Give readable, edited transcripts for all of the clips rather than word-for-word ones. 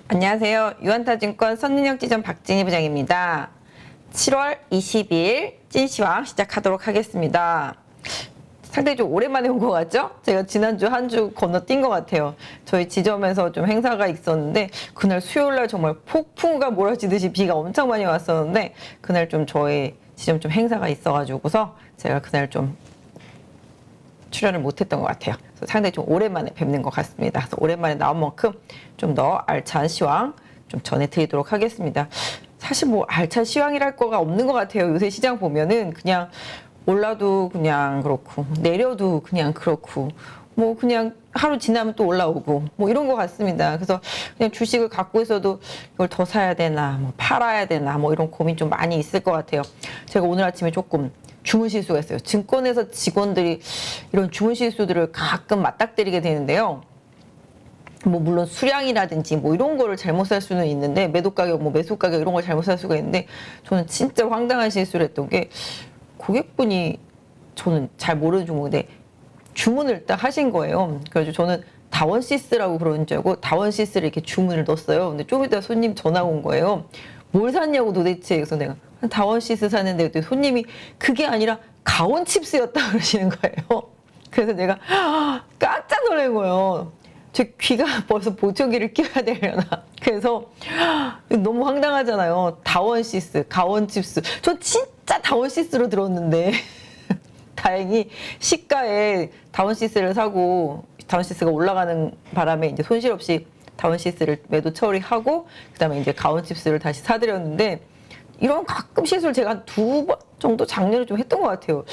안녕하세요. 유한타증권 선능력지점 박진희 부장입니다. 7월 20일 찐시황 시작하도록 하겠습니다. 상당히 좀 오랜만에 온 것 같죠? 제가 지난주 한 주 건너뛴 것 같아요. 저희 지점에서 좀 행사가 있었는데 그날 수요일날 정말 폭풍우가 몰아치듯이 비가 엄청 많이 왔었는데 그날 좀 저희 지점 좀 행사가 있어가지고서 제가 그날 좀 출연을 못했던 것 같아요. 그래서 상당히 좀 오랜만에 뵙는 것 같습니다. 그래서 오랜만에 나온 만큼 좀 더 알찬 시황 좀 전해드리도록 하겠습니다. 사실 뭐 알찬 시황이랄 거가 없는 것 같아요. 요새 시장 보면은 그냥 올라도 그냥 그렇고 내려도 그냥 그렇고 뭐 그냥 하루 지나면 또 올라오고 뭐 이런 것 같습니다. 그래서 그냥 주식을 갖고 있어도 이걸 더 사야 되나 뭐 팔아야 되나 뭐 이런 고민 좀 많이 있을 것 같아요. 제가 오늘 아침에 조금 주문 실수가 있어요. 증권회사 직원들이 이런 주문 실수들을 가끔 맞닥뜨리게 되는데요. 뭐 물론 수량이라든지 뭐 이런 거를 잘못 살 수는 있는데 매도 가격 뭐 매수 가격 이런 걸 잘못 살 수가 있는데 저는 진짜 황당한 실수를 했던 게 고객분이 저는 잘 모르는 종목인데 주문을 딱 하신 거예요. 그래서 저는 다원시스라고 그러는 줄 알고 다원시스를 이렇게 주문을 넣었어요. 근데 좀 이따 손님 전화 온 거예요. 뭘 샀냐고 도대체. 그래서 내가 다원시스 샀는데 손님이 그게 아니라 가온칩스였다 그러시는 거예요. 그래서 내가 깜짝 놀란 거예요. 제 귀가 벌써 보청기를 끼워야 되려나. 그래서 너무 황당하잖아요. 다원시스, 가원칩스. 저 진짜 다원시스로 들었는데 다행히 시가에 다원시스를 사고 다원시스가 올라가는 바람에 이제 손실 없이 다원시스를 매도 처리하고 그다음에 이제 가온칩스를 다시 사드렸는데 이런 가끔 실수를 제가 한 2번 정도 작년에 좀 했던 것 같아요.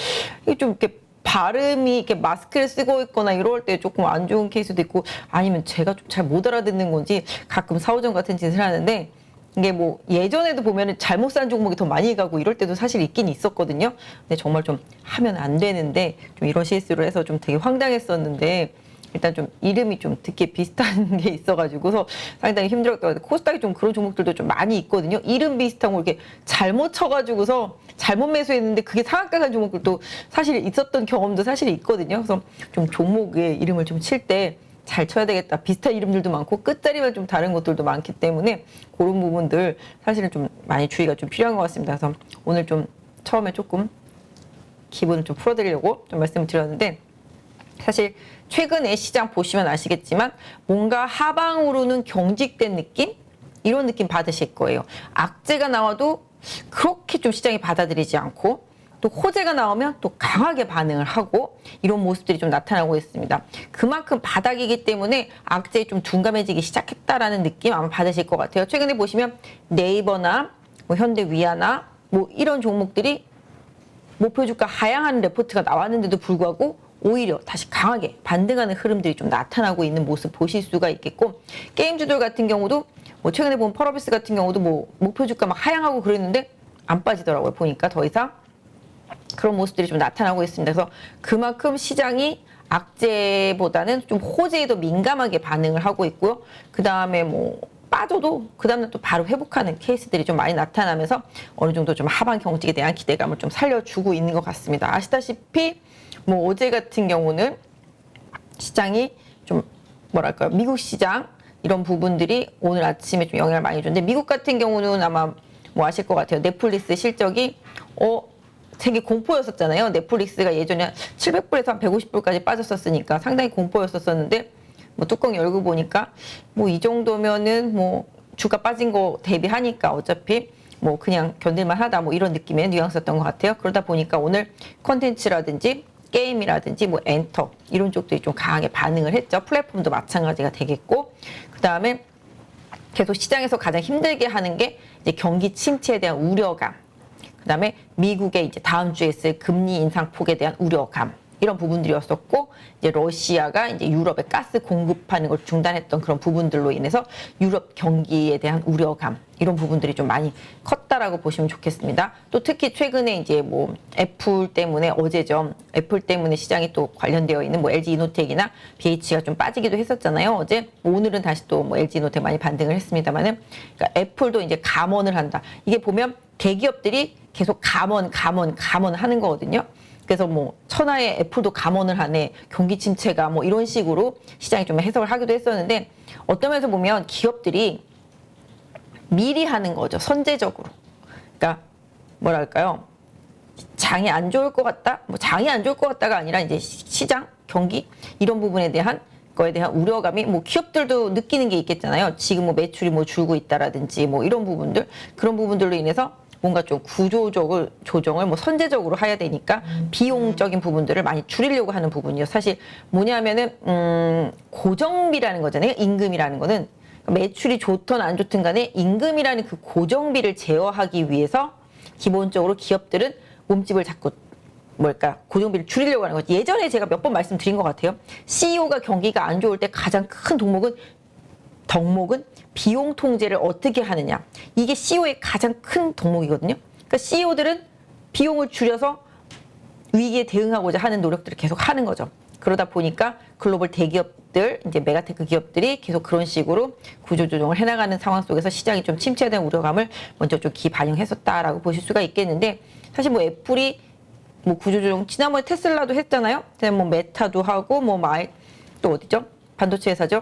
이게 좀 이렇게 발음이 이렇게 마스크를 쓰고 있거나 이럴 때 조금 안 좋은 케이스도 있고 아니면 제가 좀 잘 못 알아듣는 건지 가끔 사오정 같은 짓을 하는데 이게 뭐 예전에도 보면은 잘못 산 종목이 더 많이 가고 이럴 때도 사실 있긴 있었거든요. 근데 정말 좀 하면 안 되는데 좀 이런 실수를 해서 좀 되게 황당했었는데 일단 좀 이름이 좀 듣기 비슷한 게 있어가지고서 상당히 힘들었던 것 같아요. 코스닥이 좀 그런 종목들도 좀 많이 있거든요. 이름 비슷한 거 이렇게 잘못 쳐가지고서 잘못 매수했는데 그게 상한가 간 종목들도 사실 있었던 경험도 사실 있거든요. 그래서 좀 종목의 이름을 좀 칠 때 잘 쳐야 되겠다. 비슷한 이름들도 많고 끝자리만 좀 다른 것들도 많기 때문에 그런 부분들 사실은 좀 많이 주의가 좀 필요한 것 같습니다. 그래서 오늘 좀 처음에 조금 기분을 좀 풀어드리려고 좀 말씀을 드렸는데 사실 최근에 시장 보시면 아시겠지만 뭔가 하방으로는 경직된 느낌? 이런 느낌 받으실 거예요. 악재가 나와도 그렇게 좀 시장이 받아들이지 않고 또 호재가 나오면 또 강하게 반응을 하고 이런 모습들이 좀 나타나고 있습니다. 그만큼 바닥이기 때문에 악재에 좀 둔감해지기 시작했다라는 느낌 아마 받으실 것 같아요. 최근에 보시면 네이버나 뭐 현대위아나 뭐 이런 종목들이 목표 주가 하향하는 레포트가 나왔는데도 불구하고 오히려 다시 강하게 반등하는 흐름들이 좀 나타나고 있는 모습 보실 수가 있겠고 게임주들 같은 경우도 뭐 최근에 본 펄어비스 같은 경우도 뭐 목표 주가 막 하향하고 그랬는데 안 빠지더라고요. 보니까 더 이상 그런 모습들이 좀 나타나고 있습니다. 그래서 그만큼 시장이 악재보다는 좀 호재에 더 민감하게 반응을 하고 있고요. 그 다음에 뭐 빠져도 그 다음날 또 바로 회복하는 케이스들이 좀 많이 나타나면서 어느 정도 좀 하반 경직에 대한 기대감을 좀 살려주고 있는 것 같습니다. 아시다시피 뭐 어제 같은 경우는 시장이 좀 뭐랄까요, 미국 시장 이런 부분들이 오늘 아침에 좀 영향을 많이 줬는데 미국 같은 경우는 아마 뭐 아실 것 같아요. 넷플릭스 실적이 되게 공포였었잖아요. 넷플릭스가 예전에 700불에서 한 150불까지 빠졌었으니까 상당히 공포였었는데 뭐 뚜껑 열고 보니까 뭐 이 정도면은 뭐 주가 빠진 거 대비하니까 어차피 뭐 그냥 견딜만 하다 뭐 이런 느낌의 뉘앙스였던 것 같아요. 그러다 보니까 오늘 콘텐츠라든지 게임이라든지 뭐 엔터 이런 쪽들이 좀 강하게 반응을 했죠. 플랫폼도 마찬가지가 되겠고 그 다음에 계속 시장에서 가장 힘들게 하는 게 이제 경기 침체에 대한 우려감. 그 다음에 미국의 이제 다음 주에 있을 금리 인상 폭에 대한 우려감. 이런 부분들이었었고, 이제 러시아가 이제 유럽에 가스 공급하는 걸 중단했던 그런 부분들로 인해서 유럽 경기에 대한 우려감. 이런 부분들이 좀 많이 컸다라고 보시면 좋겠습니다. 또 특히 최근에 이제 뭐 애플 때문에 어제죠. 애플 때문에 시장이 또 관련되어 있는 뭐 LG 이노텍이나 BH가 좀 빠지기도 했었잖아요. 어제 오늘은 다시 또 뭐 LG 이노텍 많이 반등을 했습니다만은 그러니까 애플도 이제 감원을 한다. 이게 보면 대기업들이 계속 감원 하는 거거든요. 그래서 뭐 천하의 애플도 감원을 하네, 경기 침체가 뭐 이런 식으로 시장이 좀 해석을 하기도 했었는데 어떤 면에서 보면 기업들이 미리 하는 거죠. 선제적으로. 그러니까 뭐랄까요? 장이 안 좋을 것 같다? 뭐 장이 안 좋을 것 같다가 아니라 이제 시장, 경기 이런 부분에 대한 거에 대한 우려감이 뭐 기업들도 느끼는 게 있겠잖아요. 지금 뭐 매출이 뭐 줄고 있다라든지 뭐 이런 부분들 그런 부분들로 인해서 뭔가 좀 구조적으로 조정을 뭐 선제적으로 해야 되니까 비용적인 부분들을 많이 줄이려고 하는 부분이요. 사실 뭐냐면은 고정비라는 거잖아요. 임금이라는 거는 매출이 좋든 안 좋든 간에 임금이라는 그 고정비를 제어하기 위해서 기본적으로 기업들은 몸집을 자꾸 고정비를 줄이려고 하는 거죠. 예전에 제가 몇 번 말씀드린 것 같아요. CEO가 경기가 안 좋을 때 가장 큰 덕목은 비용 통제를 어떻게 하느냐. 이게 CEO의 가장 큰 덕목이거든요. 그러니까 CEO들은 비용을 줄여서 위기에 대응하고자 하는 노력들을 계속 하는 거죠. 그러다 보니까 글로벌 대기업들, 이제 메가테크 기업들이 계속 그런 식으로 구조조정을 해나가는 상황 속에서 시장이 좀 침체된 우려감을 먼저 좀 기반영했었다라고 보실 수가 있겠는데, 사실 뭐 애플이 뭐 구조조정 지난번에 테슬라도 했잖아요. 뭐 메타도 하고 또 어디죠? 반도체 회사죠.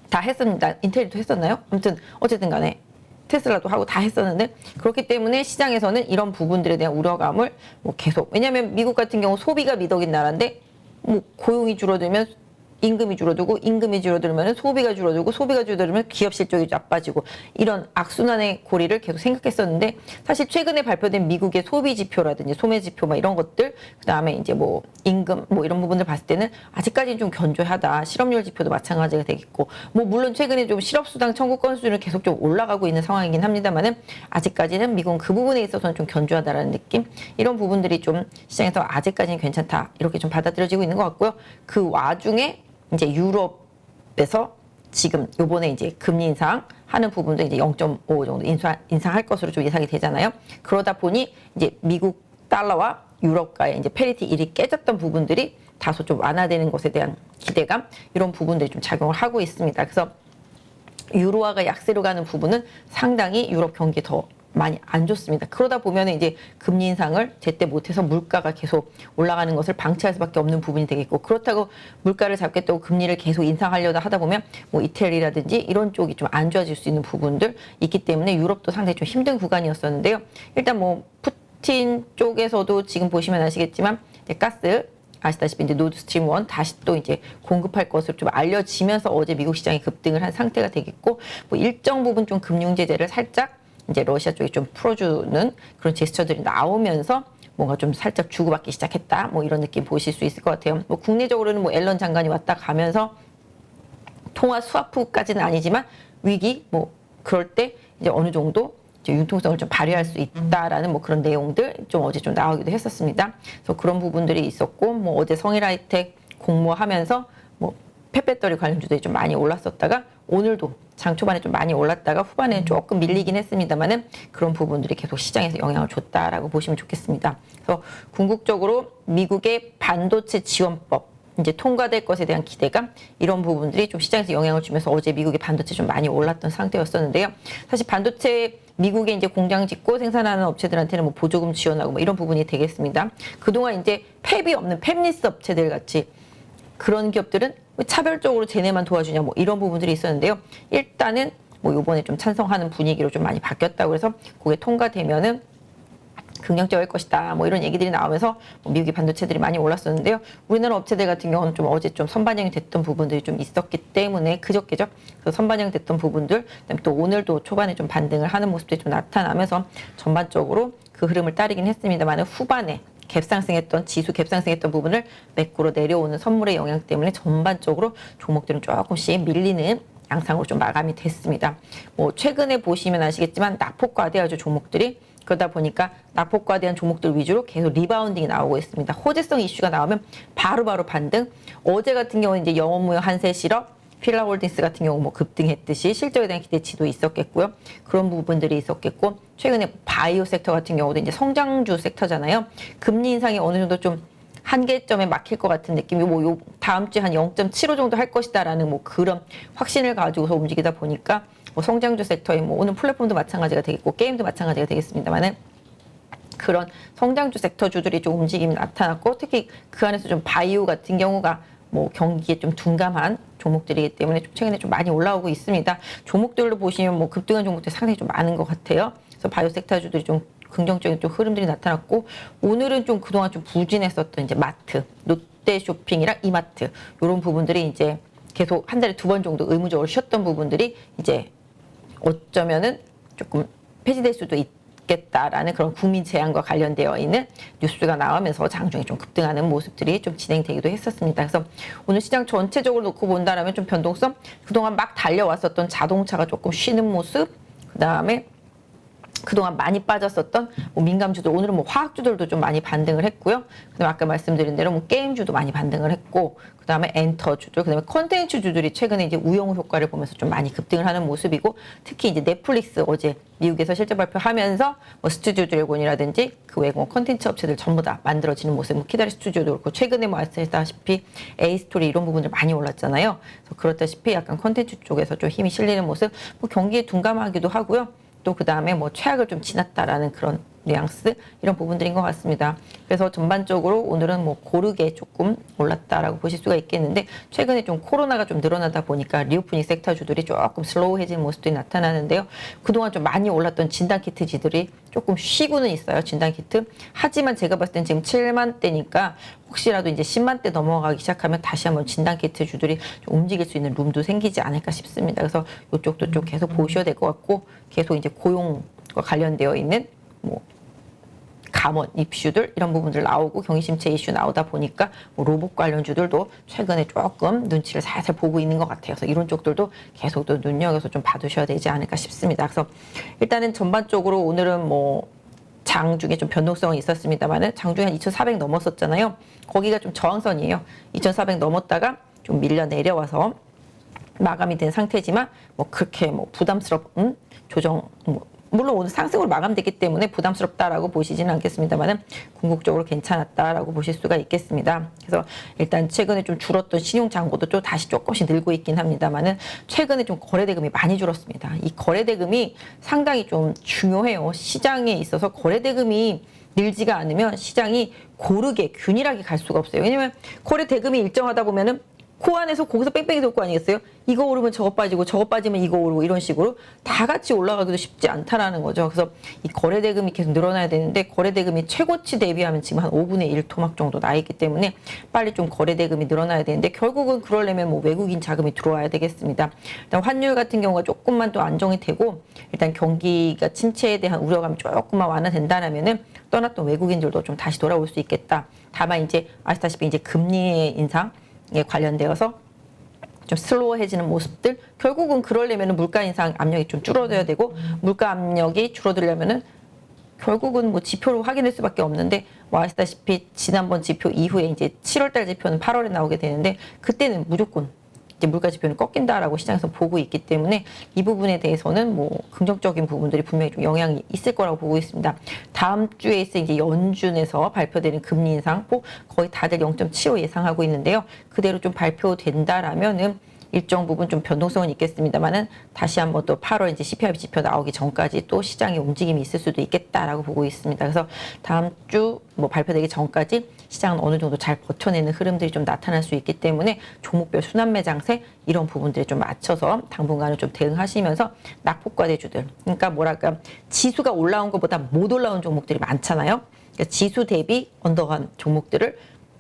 다 했습니다. 인텔도 했었나요? 아무튼 어쨌든 간에 테슬라도 하고 다 했었는데, 그렇기 때문에 시장에서는 이런 부분들에 대한 우려감을 뭐 계속, 왜냐하면 미국 같은 경우 소비가 미덕인 나라인데 뭐 고용이 줄어들면 임금이 줄어들고, 임금이 줄어들면 소비가 줄어들고, 소비가 줄어들면 기업 실적이 나빠지고, 이런 악순환의 고리를 계속 생각했었는데, 사실 최근에 발표된 미국의 소비 지표라든지 소매 지표 이런 것들, 그 다음에 이제 뭐 임금 이런 부분들 봤을 때는 아직까지는 좀 견조하다. 실업률 지표도 마찬가지가 되겠고, 뭐 물론 최근에 좀 실업수당 청구 건수는 계속 좀 올라가고 있는 상황이긴 합니다만은, 아직까지는 미국은 그 부분에 있어서는 좀 견조하다라는 느낌, 이런 부분들이 좀 시장에서 아직까지는 괜찮다 이렇게 좀 받아들여지고 있는 것 같고요. 그 와중에 이제 유럽에서 지금 요번에 이제 금리 인상하는 부분도 이제 0.5 정도 인상할 것으로 좀 예상이 되잖아요. 그러다 보니 이제 미국 달러와 유럽과의 이제 페리티 1이 깨졌던 부분들이 다소 좀 완화되는 것에 대한 기대감, 이런 부분들이 좀 작용을 하고 있습니다. 그래서 유로화가 약세로 가는 부분은 상당히 유럽 경기에 더 많이 안 좋습니다. 그러다 보면 이제 금리 인상을 제때 못해서 물가가 계속 올라가는 것을 방치할 수밖에 없는 부분이 되겠고, 그렇다고 물가를 잡겠다고 금리를 계속 인상하려다 하다 보면 뭐 이태리라든지 이런 쪽이 좀 안 좋아질 수 있는 부분들 있기 때문에 유럽도 상당히 좀 힘든 구간이었었는데요. 일단 뭐 푸틴 쪽에서도 지금 보시면 아시겠지만 가스 아시다시피 이제 노드스트림 1 다시 또 이제 공급할 것으로 좀 알려지면서 어제 미국 시장이 급등을 한 상태가 되겠고, 뭐 일정 부분 좀 금융 제재를 살짝 이제 러시아 쪽이 좀 풀어주는 그런 제스처들이 나오면서 뭔가 좀 살짝 주고받기 시작했다. 뭐 이런 느낌 보실 수 있을 것 같아요. 뭐 국내적으로는 뭐 앨런 장관이 왔다 가면서 통화 스와프까지는 아니지만 위기 뭐 그럴 때 이제 어느 정도 이제 융통성을 좀 발휘할 수 있다라는 뭐 그런 내용들 좀 어제 좀 나오기도 했었습니다. 그래서 그런 부분들이 있었고, 뭐 어제 성일하이텍 공모하면서 뭐 펫배터리 관련주들이 좀 많이 올랐었다가 오늘도 장 초반에 좀 많이 올랐다가 후반에 조금 밀리긴 했습니다만은 그런 부분들이 계속 시장에서 영향을 줬다라고 보시면 좋겠습니다. 그래서 궁극적으로 미국의 반도체 지원법 이제 통과될 것에 대한 기대감, 이런 부분들이 좀 시장에서 영향을 주면서 어제 미국의 반도체 좀 많이 올랐던 상태였었는데요. 사실 반도체 미국에 이제 공장 짓고 생산하는 업체들한테는 뭐 보조금 지원하고 뭐 이런 부분이 되겠습니다. 그동안 이제 팹이 없는 팹리스 업체들 같이 그런 기업들은 왜 차별적으로 쟤네만 도와주냐 뭐 이런 부분들이 있었는데요. 일단은 뭐 요번에 좀 찬성하는 분위기로 좀 많이 바뀌었다고 해서 그게 통과되면은 긍정적일 것이다. 뭐 이런 얘기들이 나오면서 뭐 미국의 반도체들이 많이 올랐었는데요. 우리나라 업체들 같은 경우는 좀 어제 좀 선반영이 됐던 부분들이 좀 있었기 때문에 그저께죠. 그래서 선반영이 됐던 부분들, 그다음에 또 오늘도 초반에 좀 반등을 하는 모습들이 좀 나타나면서 전반적으로 그 흐름을 따르긴 했습니다만 후반에 갭상승했던 지수 갭상승했던 부분을 매꾸로 내려오는 선물의 영향 때문에 전반적으로 종목들은 조금씩 밀리는 양상으로 좀 마감이 됐습니다. 뭐 최근에 보시면 아시겠지만 낙폭과대하죠 종목들이. 그러다 보니까 낙폭과대한 종목들 위주로 계속 리바운딩이 나오고 있습니다. 호재성 이슈가 나오면 바로바로 반등. 어제 같은 경우는 이제 영업무용 한세실업, 필라홀딩스 같은 경우 뭐 급등했듯이 실적에 대한 기대치도 있었겠고요. 그런 부분들이 있었겠고, 최근에 바이오 섹터 같은 경우도 이제 성장주 섹터잖아요. 금리 인상이 어느 정도 좀 한계점에 막힐 것 같은 느낌이 요 다음 주에 한 0.75 정도 할 것이다라는 뭐 그런 확신을 가지고서 움직이다 보니까 뭐 성장주 섹터에 뭐 오늘 플랫폼도 마찬가지가 되겠고 게임도 마찬가지가 되겠습니다만은 그런 성장주 섹터 주들이 좀 움직임이 나타났고, 특히 그 안에서 좀 바이오 같은 경우가 뭐 경기에 좀 둔감한 종목들이기 때문에 좀 최근에 좀 많이 올라오고 있습니다. 종목들로 보시면 뭐 급등한 종목들이 상당히 좀 많은 것 같아요. 그래서 바이오 섹터주들이 좀 긍정적인 좀 흐름들이 나타났고, 오늘은 좀 그동안 좀 부진했었던 이제 마트, 롯데쇼핑이랑 이마트 이런 부분들이 이제 계속 한 달에 2번 정도 의무적으로 쉬었던 부분들이 이제 어쩌면은 조금 폐지될 수도 있겠다라는 그런 국민 제안과 관련되어 있는 뉴스가 나오면서 장중에 좀 급등하는 모습들이 좀 진행되기도 했었습니다. 그래서 오늘 시장 전체적으로 놓고 본다라면 좀 변동성, 그동안 막 달려왔었던 자동차가 조금 쉬는 모습, 그 다음에 그동안 많이 빠졌었던 뭐 민감주들, 오늘은 뭐 화학주들도 좀 많이 반등을 했고요. 그다음에 아까 말씀드린 대로 뭐 게임주도 많이 반등을 했고, 그다음에 엔터주들, 그다음에 콘텐츠주들이 최근에 이제 우영우 효과를 보면서 좀 많이 급등을 하는 모습이고, 특히 이제 넷플릭스 어제 미국에서 실적 발표하면서 뭐 스튜디오 드래곤이라든지 그 외국 콘텐츠 업체들 전부 다 만들어지는 모습, 뭐 키다리 스튜디오도 그렇고, 최근에 뭐 말씀하셨다시피 에이스토리 이런 부분들 많이 올랐잖아요. 그래서 그렇다시피 약간 콘텐츠 쪽에서 좀 힘이 실리는 모습, 뭐 경기에 둔감하기도 하고요. 또 그 다음에 뭐 최악을 좀 지났다라는 그런 뉘앙스, 이런 부분들인 것 같습니다. 그래서 전반적으로 오늘은 뭐 고르게 조금 올랐다라고 보실 수가 있겠는데, 최근에 좀 코로나가 좀 늘어나다 보니까 리오프닝 섹터주들이 조금 슬로우해진 모습들이 나타나는데요. 그동안 좀 많이 올랐던 진단키트지들이 조금 쉬고는 있어요. 진단키트. 하지만 제가 봤을 땐 지금 7만 대니까 혹시라도 이제 10만 대 넘어가기 시작하면 다시 한번 진단키트 주들이 좀 움직일 수 있는 룸도 생기지 않을까 싶습니다. 그래서 이쪽도 좀 계속 보셔야 될 것 같고, 계속 이제 고용과 관련되어 있는 뭐 감원, 입슈들 이런 부분들 나오고, 경기심체 이슈 나오다 보니까 뭐 로봇 관련주들도 최근에 조금 눈치를 살살 보고 있는 것 같아요. 그래서 이런 쪽들도 계속 또 눈여겨서 좀 봐두셔야 되지 않을까 싶습니다. 그래서 일단은 전반적으로 오늘은 뭐 장중에 좀 변동성이 있었습니다만은, 장중에 한 2,400 넘었었잖아요. 거기가 좀 저항선이에요. 2,400 넘었다가 좀 밀려 내려와서 마감이 된 상태지만, 뭐 그렇게 뭐 부담스러운 조정, 물론 오늘 상승으로 마감됐기 때문에 부담스럽다라고 보시지는 않겠습니다만은, 궁극적으로 괜찮았다라고 보실 수가 있겠습니다. 그래서 일단 최근에 좀 줄었던 신용 잔고도 또 다시 조금씩 늘고 있긴 합니다만은, 최근에 좀 거래대금이 많이 줄었습니다. 이 거래대금이 상당히 좀 중요해요. 시장에 있어서 거래대금이 늘지가 않으면 시장이 고르게 균일하게 갈 수가 없어요. 왜냐면 거래대금이 일정하다 보면은 코 안에서 거기서 뺑뺑이 돌 거 아니겠어요? 이거 오르면 저거 빠지고, 저거 빠지면 이거 오르고, 이런 식으로 다 같이 올라가기도 쉽지 않다라는 거죠. 그래서 이 거래대금이 계속 늘어나야 되는데, 거래대금이 최고치 대비하면 지금 한 5분의 1 토막 정도 나 있기 때문에 빨리 좀 거래대금이 늘어나야 되는데, 결국은 그러려면 뭐 외국인 자금이 들어와야 되겠습니다. 일단 환율 같은 경우가 조금만 또 안정이 되고, 일단 경기가 침체에 대한 우려감이 조금만 완화된다라면은 떠났던 외국인들도 좀 다시 돌아올 수 있겠다. 다만 이제 아시다시피 이제 금리의 인상 에 관련되어서 좀 슬로우해지는 모습들, 결국은 그러려면 물가 인상 압력이 좀 줄어들어야 되고, 물가 압력이 줄어들려면은 결국은 뭐 지표로 확인할 수밖에 없는데, 뭐 아시다시피 지난번 지표 이후에 이제 7월달 지표는 8월에 나오게 되는데, 그때는 무조건 이제 물가 지표는 꺾인다라고 시장에서 보고 있기 때문에, 이 부분에 대해서는 뭐 긍정적인 부분들이 분명히 좀 영향이 있을 거라고 보고 있습니다. 다음 주에 있을 이제 연준에서 발표되는 금리 인상, 뭐 거의 다들 0.75 예상하고 있는데요. 그대로 좀 발표된다라면은 일정 부분 좀 변동성은 있겠습니다만은, 다시 한번 또 8월 이제 CPI 지표 나오기 전까지 또 시장의 움직임이 있을 수도 있겠다라고 보고 있습니다. 그래서 다음 주 뭐 발표되기 전까지 시장은 어느 정도 잘 버텨내는 흐름들이 좀 나타날 수 있기 때문에, 종목별 순환매 장세 이런 부분들에 좀 맞춰서 당분간은 좀 대응하시면서 낙폭과대주들, 그러니까 뭐랄까 지수가 올라온 것보다 못 올라온 종목들이 많잖아요. 그러니까 지수 대비 언더간 종목들을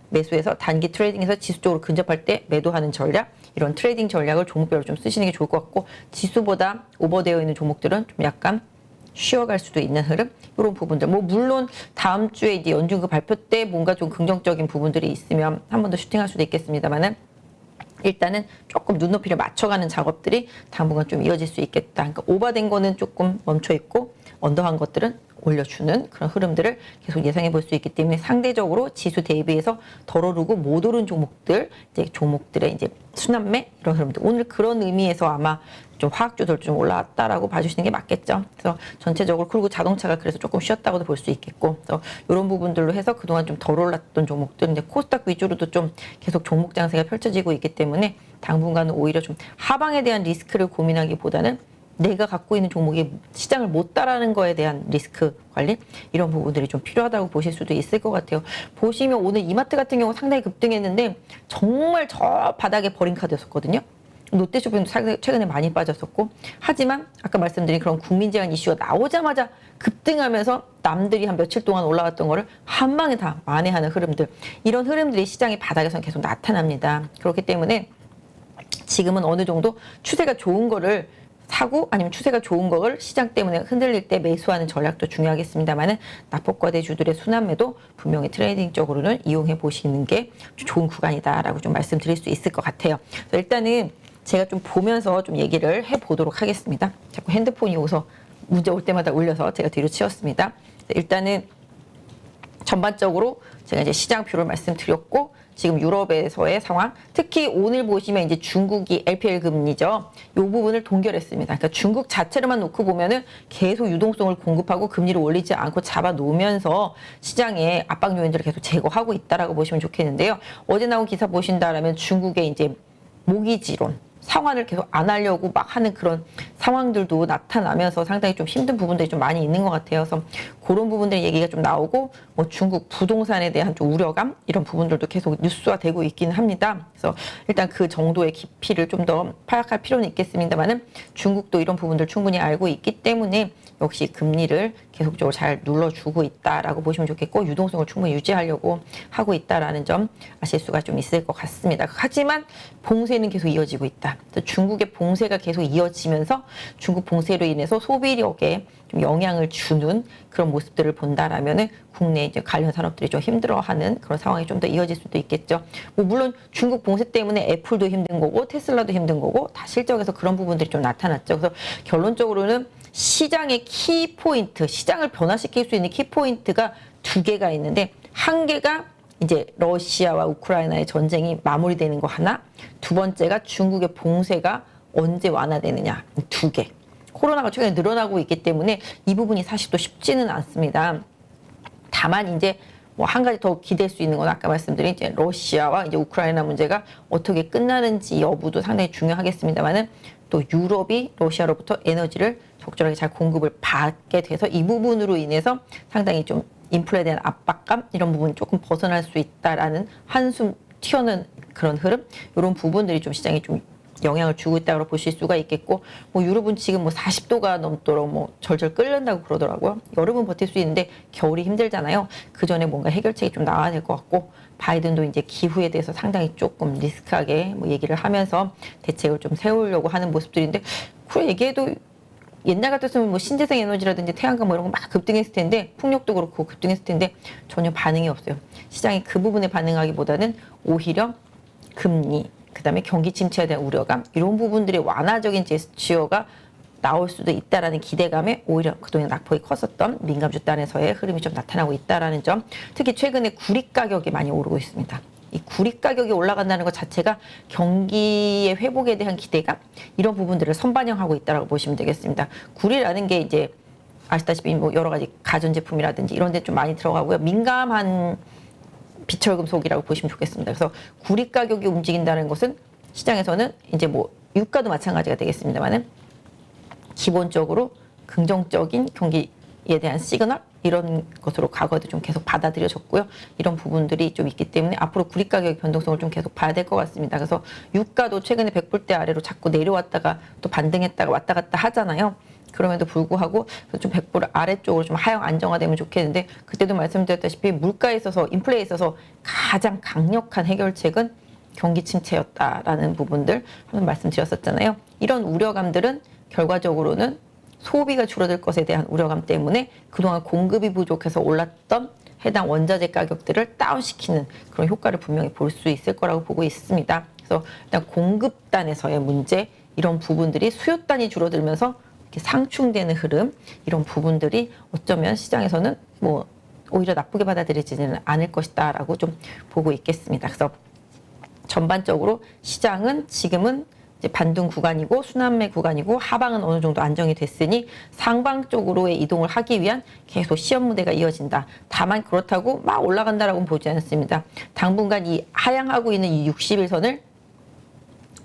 매수해서 단기 트레이딩에서 지수 쪽으로 근접할 때 매도하는 전략, 이런 트레이딩 전략을 종목별로 좀 쓰시는 게 좋을 것 같고, 지수보다 오버되어 있는 종목들은 좀 약간 쉬어갈 수도 있는 흐름, 이런 부분들. 뭐 물론 다음 주에 이제 연준그 발표 때 뭔가 좀 긍정적인 부분들이 있으면 한 번 더 슈팅할 수도 있겠습니다만은, 일단은 조금 눈높이를 맞춰가는 작업들이 당분간 좀 이어질 수 있겠다. 그러니까 오버된 거는 조금 멈춰 있고, 언더한 것들은 올려주는 그런 흐름들을 계속 예상해 볼 수 있기 때문에, 상대적으로 지수 대비해서 덜 오르고 못 오른 종목들, 이제 종목들의 이제 순환매 이런 흐름들, 오늘 그런 의미에서 아마 좀 화학주들 좀 올라왔다라고 봐주시는 게 맞겠죠. 그래서 전체적으로, 그리고 자동차가 그래서 조금 쉬었다고도 볼 수 있겠고, 그래서 이런 부분들로 해서 그동안 좀 덜 올랐던 종목들, 이제 코스닥 위주로도 좀 계속 종목 장세가 펼쳐지고 있기 때문에, 당분간은 오히려 좀 하방에 대한 리스크를 고민하기보다는 내가 갖고 있는 종목이 시장을 못 따라하는 거에 대한 리스크 관리 이런 부분들이 좀 필요하다고 보실 수도 있을 것 같아요. 보시면 오늘 이마트 같은 경우 상당히 급등했는데 정말 저 바닥에 버린 카드였었거든요. 롯데쇼핑도 최근에 많이 빠졌었고, 하지만 아까 말씀드린 그런 국민제한 이슈가 나오자마자 급등하면서 남들이 한 며칠 동안 올라갔던 거를 한 방에 다 만회하는 흐름들, 이런 흐름들이 시장의 바닥에서는 계속 나타납니다. 그렇기 때문에 지금은 어느 정도 추세가 좋은 거를 사고 아니면 추세가 좋은 거를 시장 때문에 흔들릴 때 매수하는 전략도 중요하겠습니다만은 낙폭과대주들의 순환매도 분명히 트레이딩적으로는 이용해 보시는 게 좋은 구간이다라고 좀 말씀드릴 수 있을 것 같아요. 일단은 제가 좀 보면서 좀 얘기를 해보도록 하겠습니다. 자꾸 핸드폰이 오서 문제 올 때마다 울려서 제가 뒤로 치웠습니다. 일단은 전반적으로 제가 이제 시장표를 말씀드렸고, 지금 유럽에서의 상황, 특히 오늘 보시면 이제 중국이 LPR 금리죠. 이 부분을 동결했습니다. 그러니까 중국 자체로만 놓고 보면은 계속 유동성을 공급하고 금리를 올리지 않고 잡아 놓으면서 시장의 압박 요인들을 계속 제거하고 있다라고 보시면 좋겠는데요. 어제 나온 기사 보신다라면 중국의 이제 모기지론, 상환을 계속 안 하려고 막 하는 그런 상황들도 나타나면서 상당히 좀 힘든 부분들이 좀 많이 있는 것 같아요. 그래서 그런 부분들 얘기가 좀 나오고, 뭐 중국 부동산에 대한 좀 우려감 이런 부분들도 계속 뉴스화되고 있기는 합니다. 그래서 일단 그 정도의 깊이를 좀 더 파악할 필요는 있겠습니다만은 중국도 이런 부분들 충분히 알고 있기 때문에 역시 금리를 계속적으로 잘 눌러주고 있다라고 보시면 좋겠고, 유동성을 충분히 유지하려고 하고 있다라는 점 아실 수가 좀 있을 것 같습니다. 하지만 봉쇄는 계속 이어지고 있다. 중국의 봉쇄가 계속 이어지면서 중국 봉쇄로 인해서 소비력에 좀 영향을 주는 그런 모습들을 본다라면은 국내 이제 관련 산업들이 좀 힘들어하는 그런 상황이 좀 더 이어질 수도 있겠죠. 뭐 물론 중국 봉쇄 때문에 애플도 힘든 거고 테슬라도 힘든 거고 다 실적에서 그런 부분들이 좀 나타났죠. 그래서 결론적으로는 시장의 키포인트, 시장을 변화시킬 수 있는 키포인트가 두 개가 있는데, 한 개가 이제 러시아와 우크라이나의 전쟁이 마무리되는 거 하나, 두 번째가 중국의 봉쇄가 언제 완화되느냐, 두 개. 코로나가 최근에 늘어나고 있기 때문에 이 부분이 사실 또 쉽지는 않습니다. 다만 이제 뭐 한 가지 더 기댈 수 있는 건 아까 말씀드린 이제 러시아와 이제 우크라이나 문제가 어떻게 끝나는지 여부도 상당히 중요하겠습니다만은, 또 유럽이 러시아로부터 에너지를 적절하게 잘 공급을 받게 돼서 이 부분으로 인해서 상당히 좀 인플레에 대한 압박감 이런 부분이 조금 벗어날 수 있다라는 한숨 튀어는 그런 흐름, 이런 부분들이 좀 시장에 좀 영향을 주고 있다고 보실 수가 있겠고, 뭐 유럽은 지금 뭐 40도가 넘도록 뭐 절절 끓는다고 그러더라고요. 여름은 버틸 수 있는데 겨울이 힘들잖아요. 그 전에 뭔가 해결책이 좀 나와야 될 것 같고, 바이든도 이제 기후에 대해서 상당히 조금 리스크하게 뭐 얘기를 하면서 대책을 좀 세우려고 하는 모습들인데, 그 얘기해도 옛날 같았으면 뭐 신재생 에너지라든지 태양광 뭐 이런 거 막 급등했을 텐데, 풍력도 그렇고 급등했을 텐데 전혀 반응이 없어요. 시장이 그 부분에 반응하기보다는 오히려 금리, 그다음에 경기 침체에 대한 우려감, 이런 부분들의 완화적인 제스처가 나올 수도 있다라는 기대감에 오히려 그동안 낙폭이 컸었던 민감 주단에서의 흐름이 좀 나타나고 있다라는 점, 특히 최근에 구리 가격이 많이 오르고 있습니다. 이 구리 가격이 올라간다는 것 자체가 경기의 회복에 대한 기대감, 이런 부분들을 선반영하고 있다라고 보시면 되겠습니다. 구리라는 게 이제 아시다시피 뭐 여러 가지 가전제품이라든지 이런 데 좀 많이 들어가고요. 민감한 비철금속이라고 보시면 좋겠습니다. 그래서 구리 가격이 움직인다는 것은 시장에서는 이제 뭐 유가도 마찬가지가 되겠습니다만은 기본적으로 긍정적인 경기에 대한 시그널, 이런 것으로 과거에도 좀 계속 받아들여졌고요. 이런 부분들이 좀 있기 때문에 앞으로 구리 가격 변동성을 좀 계속 봐야 될 것 같습니다. 그래서 유가도 최근에 100불대 아래로 자꾸 내려왔다가 또 반등했다가 왔다 갔다 하잖아요. 그럼에도 불구하고 좀 100불 아래쪽으로 좀 하향 안정화되면 좋겠는데, 그때도 말씀드렸다시피 물가에 있어서, 인플레에 있어서 가장 강력한 해결책은 경기 침체였다라는 부분들 한번 말씀드렸었잖아요. 이런 우려감들은 결과적으로는 소비가 줄어들 것에 대한 우려감 때문에 그동안 공급이 부족해서 올랐던 해당 원자재 가격들을 다운시키는 그런 효과를 분명히 볼 수 있을 거라고 보고 있습니다. 그래서 일단 공급단에서의 문제, 이런 부분들이 수요단이 줄어들면서 이렇게 상충되는 흐름, 이런 부분들이 어쩌면 시장에서는 뭐 오히려 나쁘게 받아들여지지는 않을 것이다라고 좀 보고 있겠습니다. 그래서 전반적으로 시장은 지금은 이제 반등 구간이고 순환매 구간이고, 하방은 어느 정도 안정이 됐으니 상방 쪽으로의 이동을 하기 위한 계속 시험 무대가 이어진다. 다만 그렇다고 막 올라간다라고는 보지 않습니다. 당분간 이 하향하고 있는 이 60일선을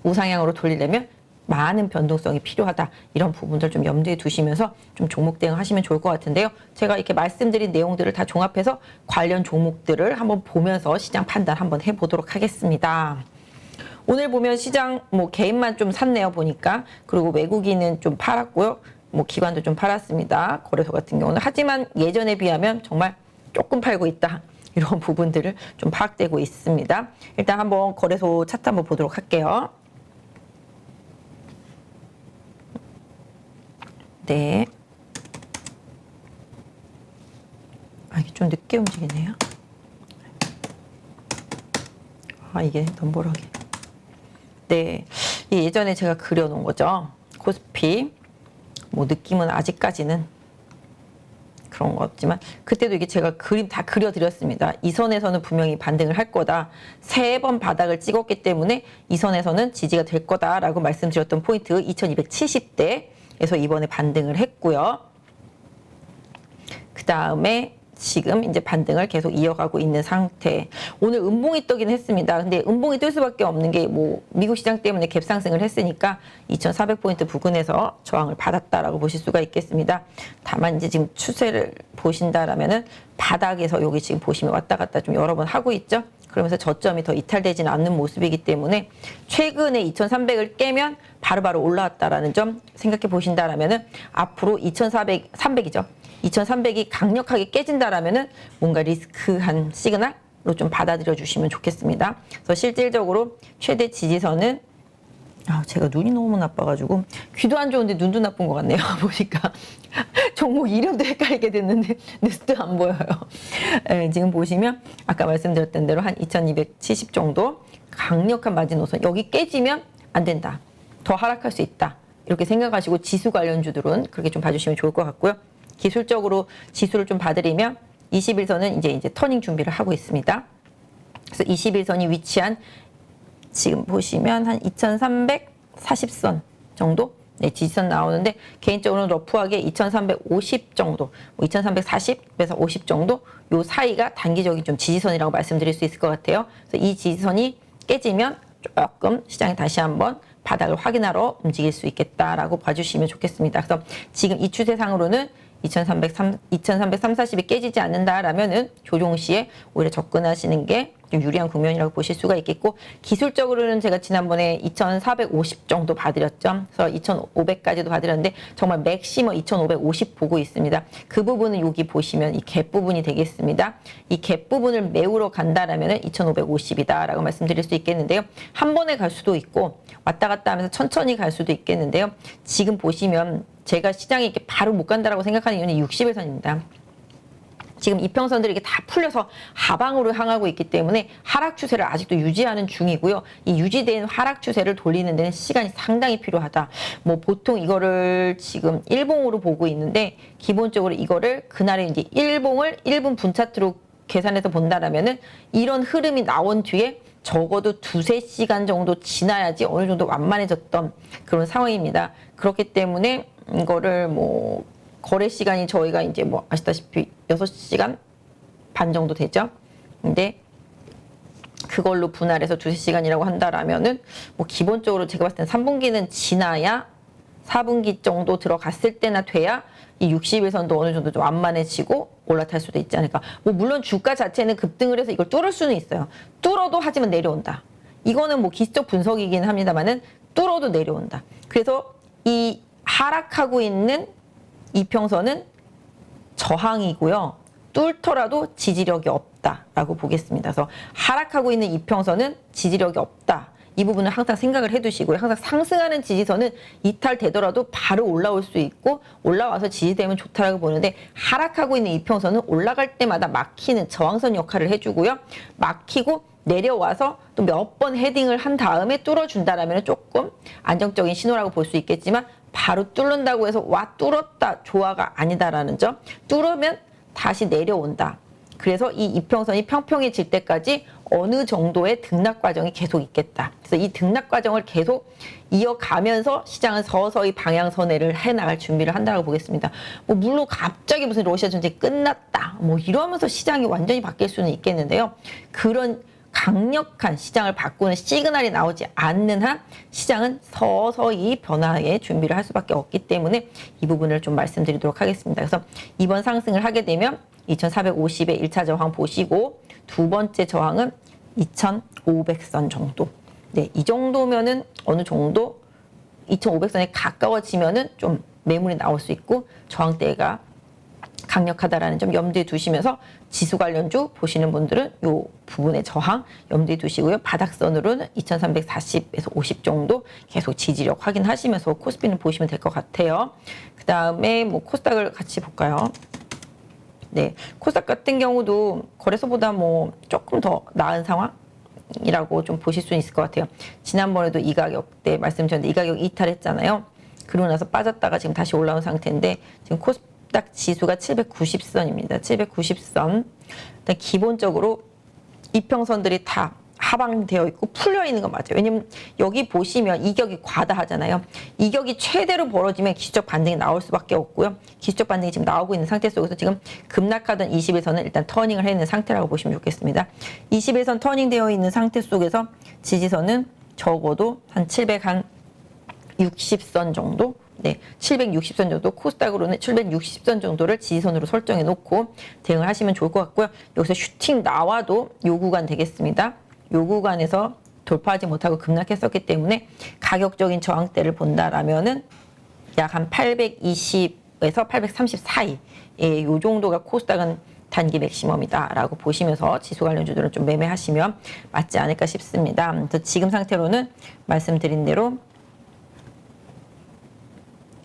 우상향으로 돌리려면 많은 변동성이 필요하다. 이런 부분들 좀 염두에 두시면서 좀 종목 대응하시면 좋을 것 같은데요. 제가 이렇게 말씀드린 내용들을 다 종합해서 관련 종목들을 한번 보면서 시장 판단 한번 해보도록 하겠습니다. 오늘 보면 시장 뭐 개인만 좀 샀네요 보니까. 그리고 외국인은 좀 팔았고요. 뭐 기관도 좀 팔았습니다. 거래소 같은 경우는. 하지만 예전에 비하면 정말 조금 팔고 있다. 이런 부분들을 좀 파악되고 있습니다. 일단 한번 거래소 차트 한번 보도록 할게요. 네. 이게 좀 늦게 움직이네요. 이게 넘버러기. 네. 예전에 제가 그려놓은 거죠. 코스피. 뭐 느낌은 아직까지는 그런 거 없지만 그때도 이게 제가 그림 다 그려드렸습니다. 이 선에서는 분명히 반등을 할 거다. 3번 바닥을 찍었기 때문에 이 선에서는 지지가 될 거다라고 말씀드렸던 포인트 2270대에서 이번에 반등을 했고요. 그 다음에 지금 이제 반등을 계속 이어가고 있는 상태. 오늘 음봉이 뜨긴 했습니다. 근데 음봉이 뜰 수밖에 없는 게 뭐 미국 시장 때문에 갭상승을 했으니까 2400포인트 부근에서 저항을 받았다라고 보실 수가 있겠습니다. 다만 이제 지금 추세를 보신다라면은 바닥에서 여기 지금 보시면 왔다 갔다 좀 여러 번 하고 있죠. 그러면서 저점이 더 이탈되지는 않는 모습이기 때문에 최근에 2300을 깨면 바로바로 올라왔다라는 점 생각해 보신다라면은 앞으로 300이죠. 2300이 강력하게 깨진다라면은 뭔가 리스크한 시그널로 좀 받아들여 주시면 좋겠습니다. 그래서 실질적으로 최대 지지선은 제가 눈이 너무 나빠가지고 귀도 안 좋은데 눈도 나쁜 것 같네요. 보니까 종목 이름도 헷갈리게 됐는데 뉴스도 안 보여요. 네, 지금 보시면 아까 말씀드렸던 대로 한 2270 정도 강력한 마지노선 여기 깨지면 안 된다. 더 하락할 수 있다. 이렇게 생각하시고 지수 관련주들은 그렇게 좀 봐주시면 좋을 것 같고요. 기술적으로 지수를 좀 봐드리면 21선은 이제 터닝 준비를 하고 있습니다. 그래서 21선이 위치한 지금 보시면 한 2340선 정도 지지선 나오는데 개인적으로는 러프하게 2350 정도, 2340에서 50 정도 요 사이가 단기적인 좀 지지선이라고 말씀드릴 수 있을 것 같아요. 그래서 이 지지선이 깨지면 조금 시장이 다시 한번 바닥을 확인하러 움직일 수 있겠다라고 봐주시면 좋겠습니다. 그래서 지금 이 추세상으로는 2340이 깨지지 않는다라면은 조종 시에 오히려 접근하시는 게 좀 유리한 국면이라고 보실 수가 있겠고 기술적으로는 제가 지난번에 2450 정도 봐드렸죠. 그래서 2500까지도 봐드렸는데 정말 맥시멈 2550 보고 있습니다. 그 부분은 여기 보시면 이 갭 부분이 되겠습니다. 이 갭 부분을 메우러 간다라면은 2550이다라고 말씀드릴 수 있겠는데요. 한 번에 갈 수도 있고 왔다 갔다 하면서 천천히 갈 수도 있겠는데요. 지금 보시면 제가 시장에 이렇게 바로 못 간다라고 생각하는 이유는 60일선입니다. 지금 이평선들이 이게 다 풀려서 하방으로 향하고 있기 때문에 하락 추세를 아직도 유지하는 중이고요. 이 유지된 하락 추세를 돌리는 데는 시간이 상당히 필요하다. 뭐 보통 이거를 지금 일봉으로 보고 있는데 기본적으로 이거를 그날에 이제 일봉을 1분 분차트로 계산해서 본다라면은 이런 흐름이 나온 뒤에 적어도 2-3시간 정도 지나야지 어느 정도 완만해졌던 그런 상황입니다. 그렇기 때문에 이거를 뭐 거래 시간이 저희가 이제 뭐 아시다시피 6시간 반 정도 되죠. 근데 그걸로 분할해서 2-3시간이라고 한다라면은 뭐 기본적으로 제가 봤을 땐 3분기는 지나야 4분기 정도 들어갔을 때나 돼야 이 60일선도 어느 정도 좀 완만해지고 올라탈 수도 있지 않을까. 뭐 물론 주가 자체는 급등을 해서 이걸 뚫을 수는 있어요. 뚫어도 하지만 내려온다. 이거는 뭐 기술적 분석이긴 합니다만은 뚫어도 내려온다. 그래서 이 하락하고 있는 이평선은 저항이고요. 뚫더라도 지지력이 없다라고 보겠습니다. 그래서 하락하고 있는 이평선은 지지력이 없다. 이 부분은 항상 생각을 해두시고요. 항상 상승하는 지지선은 이탈되더라도 바로 올라올 수 있고 올라와서 지지되면 좋다라고 보는데 하락하고 있는 이평선은 올라갈 때마다 막히는 저항선 역할을 해주고요. 막히고 내려와서 또 몇 번 헤딩을 한 다음에 뚫어준다라면 조금 안정적인 신호라고 볼 수 있겠지만 바로 뚫는다고 해서 와 뚫었다 조화가 아니다라는 점. 뚫으면 다시 내려온다. 그래서 이 이평선이 평평해질 때까지 어느 정도의 등락 과정이 계속 있겠다. 그래서 이 등락 과정을 계속 이어가면서 시장은 서서히 방향 선회를 해나갈 준비를 한다고 보겠습니다. 뭐 물론 갑자기 무슨 러시아 전쟁이 끝났다. 뭐 이러면서 시장이 완전히 바뀔 수는 있겠는데요. 그런 강력한 시장을 바꾸는 시그널이 나오지 않는 한 시장은 서서히 변화의 준비를 할 수밖에 없기 때문에 이 부분을 좀 말씀드리도록 하겠습니다. 그래서 이번 상승을 하게 되면 2450의 1차 저항 보시고 두 번째 저항은 2500선 정도. 네, 이 정도면은 어느 정도 2500선에 가까워지면은 좀 매물이 나올 수 있고 저항대가 강력하다라는 점 염두에 두시면서 지수 관련주 보시는 분들은 이 부분의 저항 염두에 두시고요. 바닥선으로는 2340에서 50 정도 계속 지지력 확인하시면서 코스피는 보시면 될 것 같아요. 그 다음에 뭐 코스닥을 같이 볼까요? 네, 코스닥 같은 경우도 거래소보다 뭐 조금 더 나은 상황이라고 좀 보실 수 있을 것 같아요. 지난번에도 이 가격대 말씀드렸는데 이 가격 이탈했잖아요. 그러고 나서 빠졌다가 지금 다시 올라온 상태인데 지금 코스닥 지수가 790선입니다. 790선. 일단 기본적으로 이평선들이 다 하방되어 있고 풀려 있는 건 맞아요. 왜냐면 여기 보시면 이격이 과다하잖아요. 이격이 최대로 벌어지면 기술적 반등이 나올 수밖에 없고요. 기술적 반등이 지금 나오고 있는 상태 속에서 지금 급락하던 21선은 일단 터닝을 해 있는 상태라고 보시면 좋겠습니다. 21선 터닝되어 있는 상태 속에서 지지선은 적어도 한 760선 정도, 네, 760선 정도, 코스닥으로는 760선 정도를 지지선으로 설정해 놓고 대응을 하시면 좋을 것 같고요. 여기서 슈팅 나와도 요 구간 되겠습니다. 요 구간에서 돌파하지 못하고 급락했었기 때문에 가격적인 저항대를 본다라면은 약 한 820에서 830 사이, 예, 요 정도가 코스닥은 단기 맥시멈이다라고 보시면서 지수 관련주들은 좀 매매하시면 맞지 않을까 싶습니다. 그래서 지금 상태로는 말씀드린 대로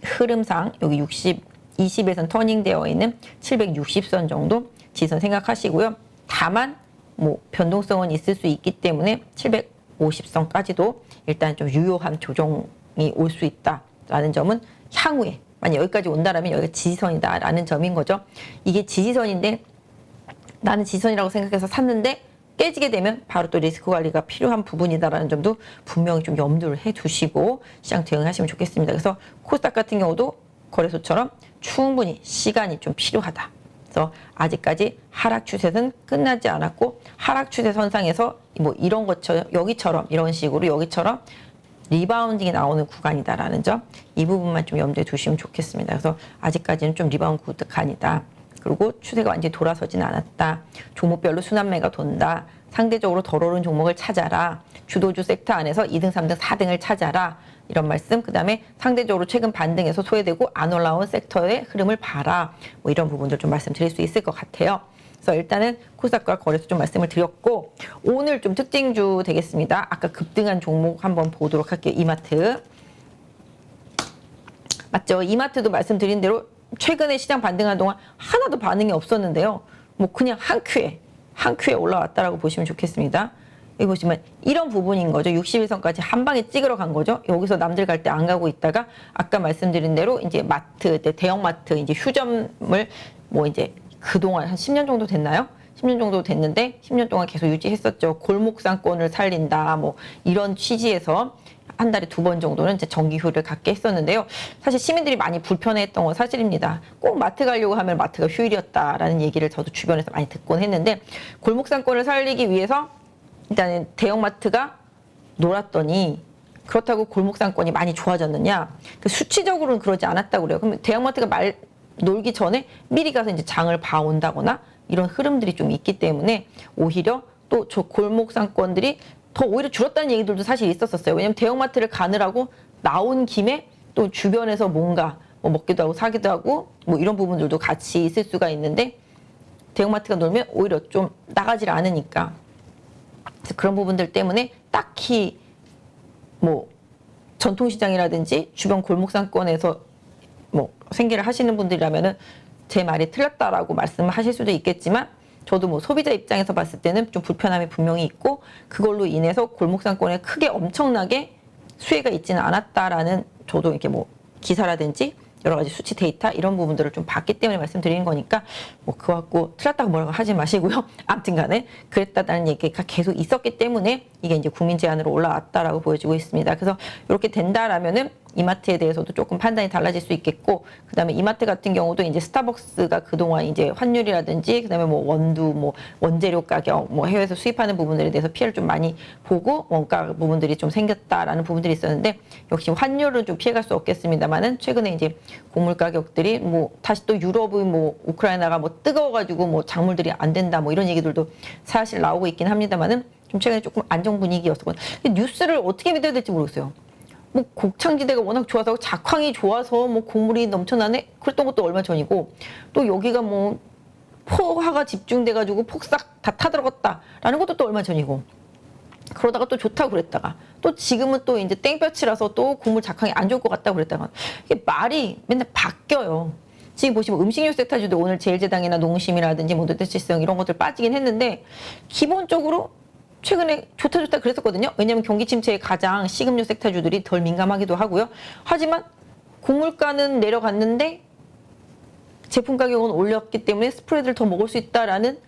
흐름상 여기 20에선 터닝되어 있는 760선 정도 지선 생각하시고요. 다만 뭐 변동성은 있을 수 있기 때문에 750선까지도 일단 좀 유효한 조정이 올 수 있다라는 점은 향후에 만약 여기까지 온다라면 여기가 지지선이다라는 점인 거죠. 이게 지지선인데 나는 지지선이라고 생각해서 샀는데 깨지게 되면 바로 또 리스크 관리가 필요한 부분이다라는 점도 분명히 좀 염두를 해 두시고 시장 대응하시면 좋겠습니다. 그래서 코스닥 같은 경우도 거래소처럼 충분히 시간이 좀 필요하다. 그래서 아직까지 하락 추세는 끝나지 않았고 하락 추세 선상에서 뭐 이런 것처럼 여기처럼 이런 식으로 여기처럼 리바운딩이 나오는 구간이다라는 점, 이 부분만 좀 염두에 두시면 좋겠습니다. 그래서 아직까지는 좀 리바운드 구간이다. 그리고 추세가 완전히 돌아서진 않았다. 종목별로 순환매가 돈다. 상대적으로 덜 오른 종목을 찾아라. 주도주 섹터 안에서 2등, 3등, 4등을 찾아라. 이런 말씀. 그 다음에 상대적으로 최근 반등에서 소외되고 안 올라온 섹터의 흐름을 봐라. 뭐 이런 부분들 좀 말씀드릴 수 있을 것 같아요. 그래서 일단은 코스닥과 거래소 좀 말씀을 드렸고 오늘 좀 특징주 되겠습니다. 아까 급등한 종목 한번 보도록 할게요. 이마트. 맞죠? 이마트도 말씀드린 대로 최근에 시장 반등한 동안 하나도 반응이 없었는데요. 뭐 그냥 한 큐에 올라왔다라고 보시면 좋겠습니다. 여기 보시면 이런 부분인 거죠. 61선까지 한 방에 찍으러 간 거죠. 여기서 남들 갈 때 안 가고 있다가 아까 말씀드린 대로 이제 마트, 대형 마트, 이제 휴점을 뭐 이제 그동안 한 10년 정도 됐나요? 10년 정도 됐는데 10년 동안 계속 유지했었죠. 골목상권을 살린다, 뭐 이런 취지에서 한 달에 2번 정도는 이제 정기 휴일을 갖게 했었는데요. 사실 시민들이 많이 불편해했던 건 사실입니다. 꼭 마트 가려고 하면 마트가 휴일이었다라는 얘기를 저도 주변에서 많이 듣곤 했는데 골목상권을 살리기 위해서 일단은 대형마트가 놀았더니 그렇다고 골목상권이 많이 좋아졌느냐? 그 수치적으로는 그러지 않았다고 그래요. 그럼 대형마트가 놀기 전에 미리 가서 이제 장을 봐온다거나 이런 흐름들이 좀 있기 때문에 오히려 또 저 골목상권들이 더 오히려 줄었다는 얘기들도 사실 있었어요. 왜냐면 대형마트를 가느라고 나온 김에 또 주변에서 뭔가 뭐 먹기도 하고 사기도 하고 뭐 이런 부분들도 같이 있을 수가 있는데 대형마트가 놀면 오히려 좀 나가질 않으니까 그래서 그런 부분들 때문에 딱히 뭐 전통시장이라든지 주변 골목상권에서 뭐 생계를 하시는 분들이라면은 제 말이 틀렸다라고 말씀하실 수도 있겠지만 저도 뭐 소비자 입장에서 봤을 때는 좀 불편함이 분명히 있고 그걸로 인해서 골목상권에 크게 엄청나게 수혜가 있지는 않았다라는 저도 이렇게 뭐 기사라든지 여러 가지 수치 데이터 이런 부분들을 좀 봤기 때문에 말씀드리는 거니까 뭐 그거 갖고 틀렸다고 뭐라고 하지 마시고요. 아무튼 간에 그랬다는 얘기가 계속 있었기 때문에 이게 이제 국민 제안으로 올라왔다라고 보여지고 있습니다. 그래서 이렇게 된다라면은 이마트에 대해서도 조금 판단이 달라질 수 있겠고, 그다음에 이마트 같은 경우도 이제 스타벅스가 그동안 이제 환율이라든지 그다음에 뭐 원두, 뭐 원재료 가격, 뭐 해외에서 수입하는 부분들에 대해서 피해를 좀 많이 보고 원가 부분들이 좀 생겼다라는 부분들이 있었는데, 역시 환율은 좀 피해갈 수 없겠습니다만은 최근에 이제 곡물 가격들이 뭐 다시 또 유럽의 뭐 우크라이나가 뭐 뜨거워가지고 뭐 작물들이 안 된다 뭐 이런 얘기들도 사실 나오고 있긴 합니다만은 좀 최근에 조금 안정 분위기였었거든요. 뉴스를 어떻게 믿어야 될지 모르겠어요. 뭐 곡창지대가 워낙 좋아서 작황이 좋아서 뭐 곡물이 넘쳐나네 그랬던 것도 얼마 전이고, 또 여기가 뭐 포화가 집중돼가지고 폭삭 다 타들어갔다라는 것도 또 얼마 전이고, 그러다가 또 좋다고 그랬다가 또 지금은 또 이제 땡볕이라서 또 곡물 작황이 안 좋을 것 같다고 그랬다가, 이게 말이 맨날 바뀌어요. 지금 보시면 음식료 섹터주도 오늘 제일제당이나 농심이라든지 뭐 롯데칠성 이런 것들 빠지긴 했는데, 기본적으로 최근에 좋다 그랬었거든요. 왜냐하면 경기 침체에 가장 식음료 섹터주들이 덜 민감하기도 하고요. 하지만 곡물가는 내려갔는데 제품 가격은 올렸기 때문에 스프레드를 더 먹을 수 있다라는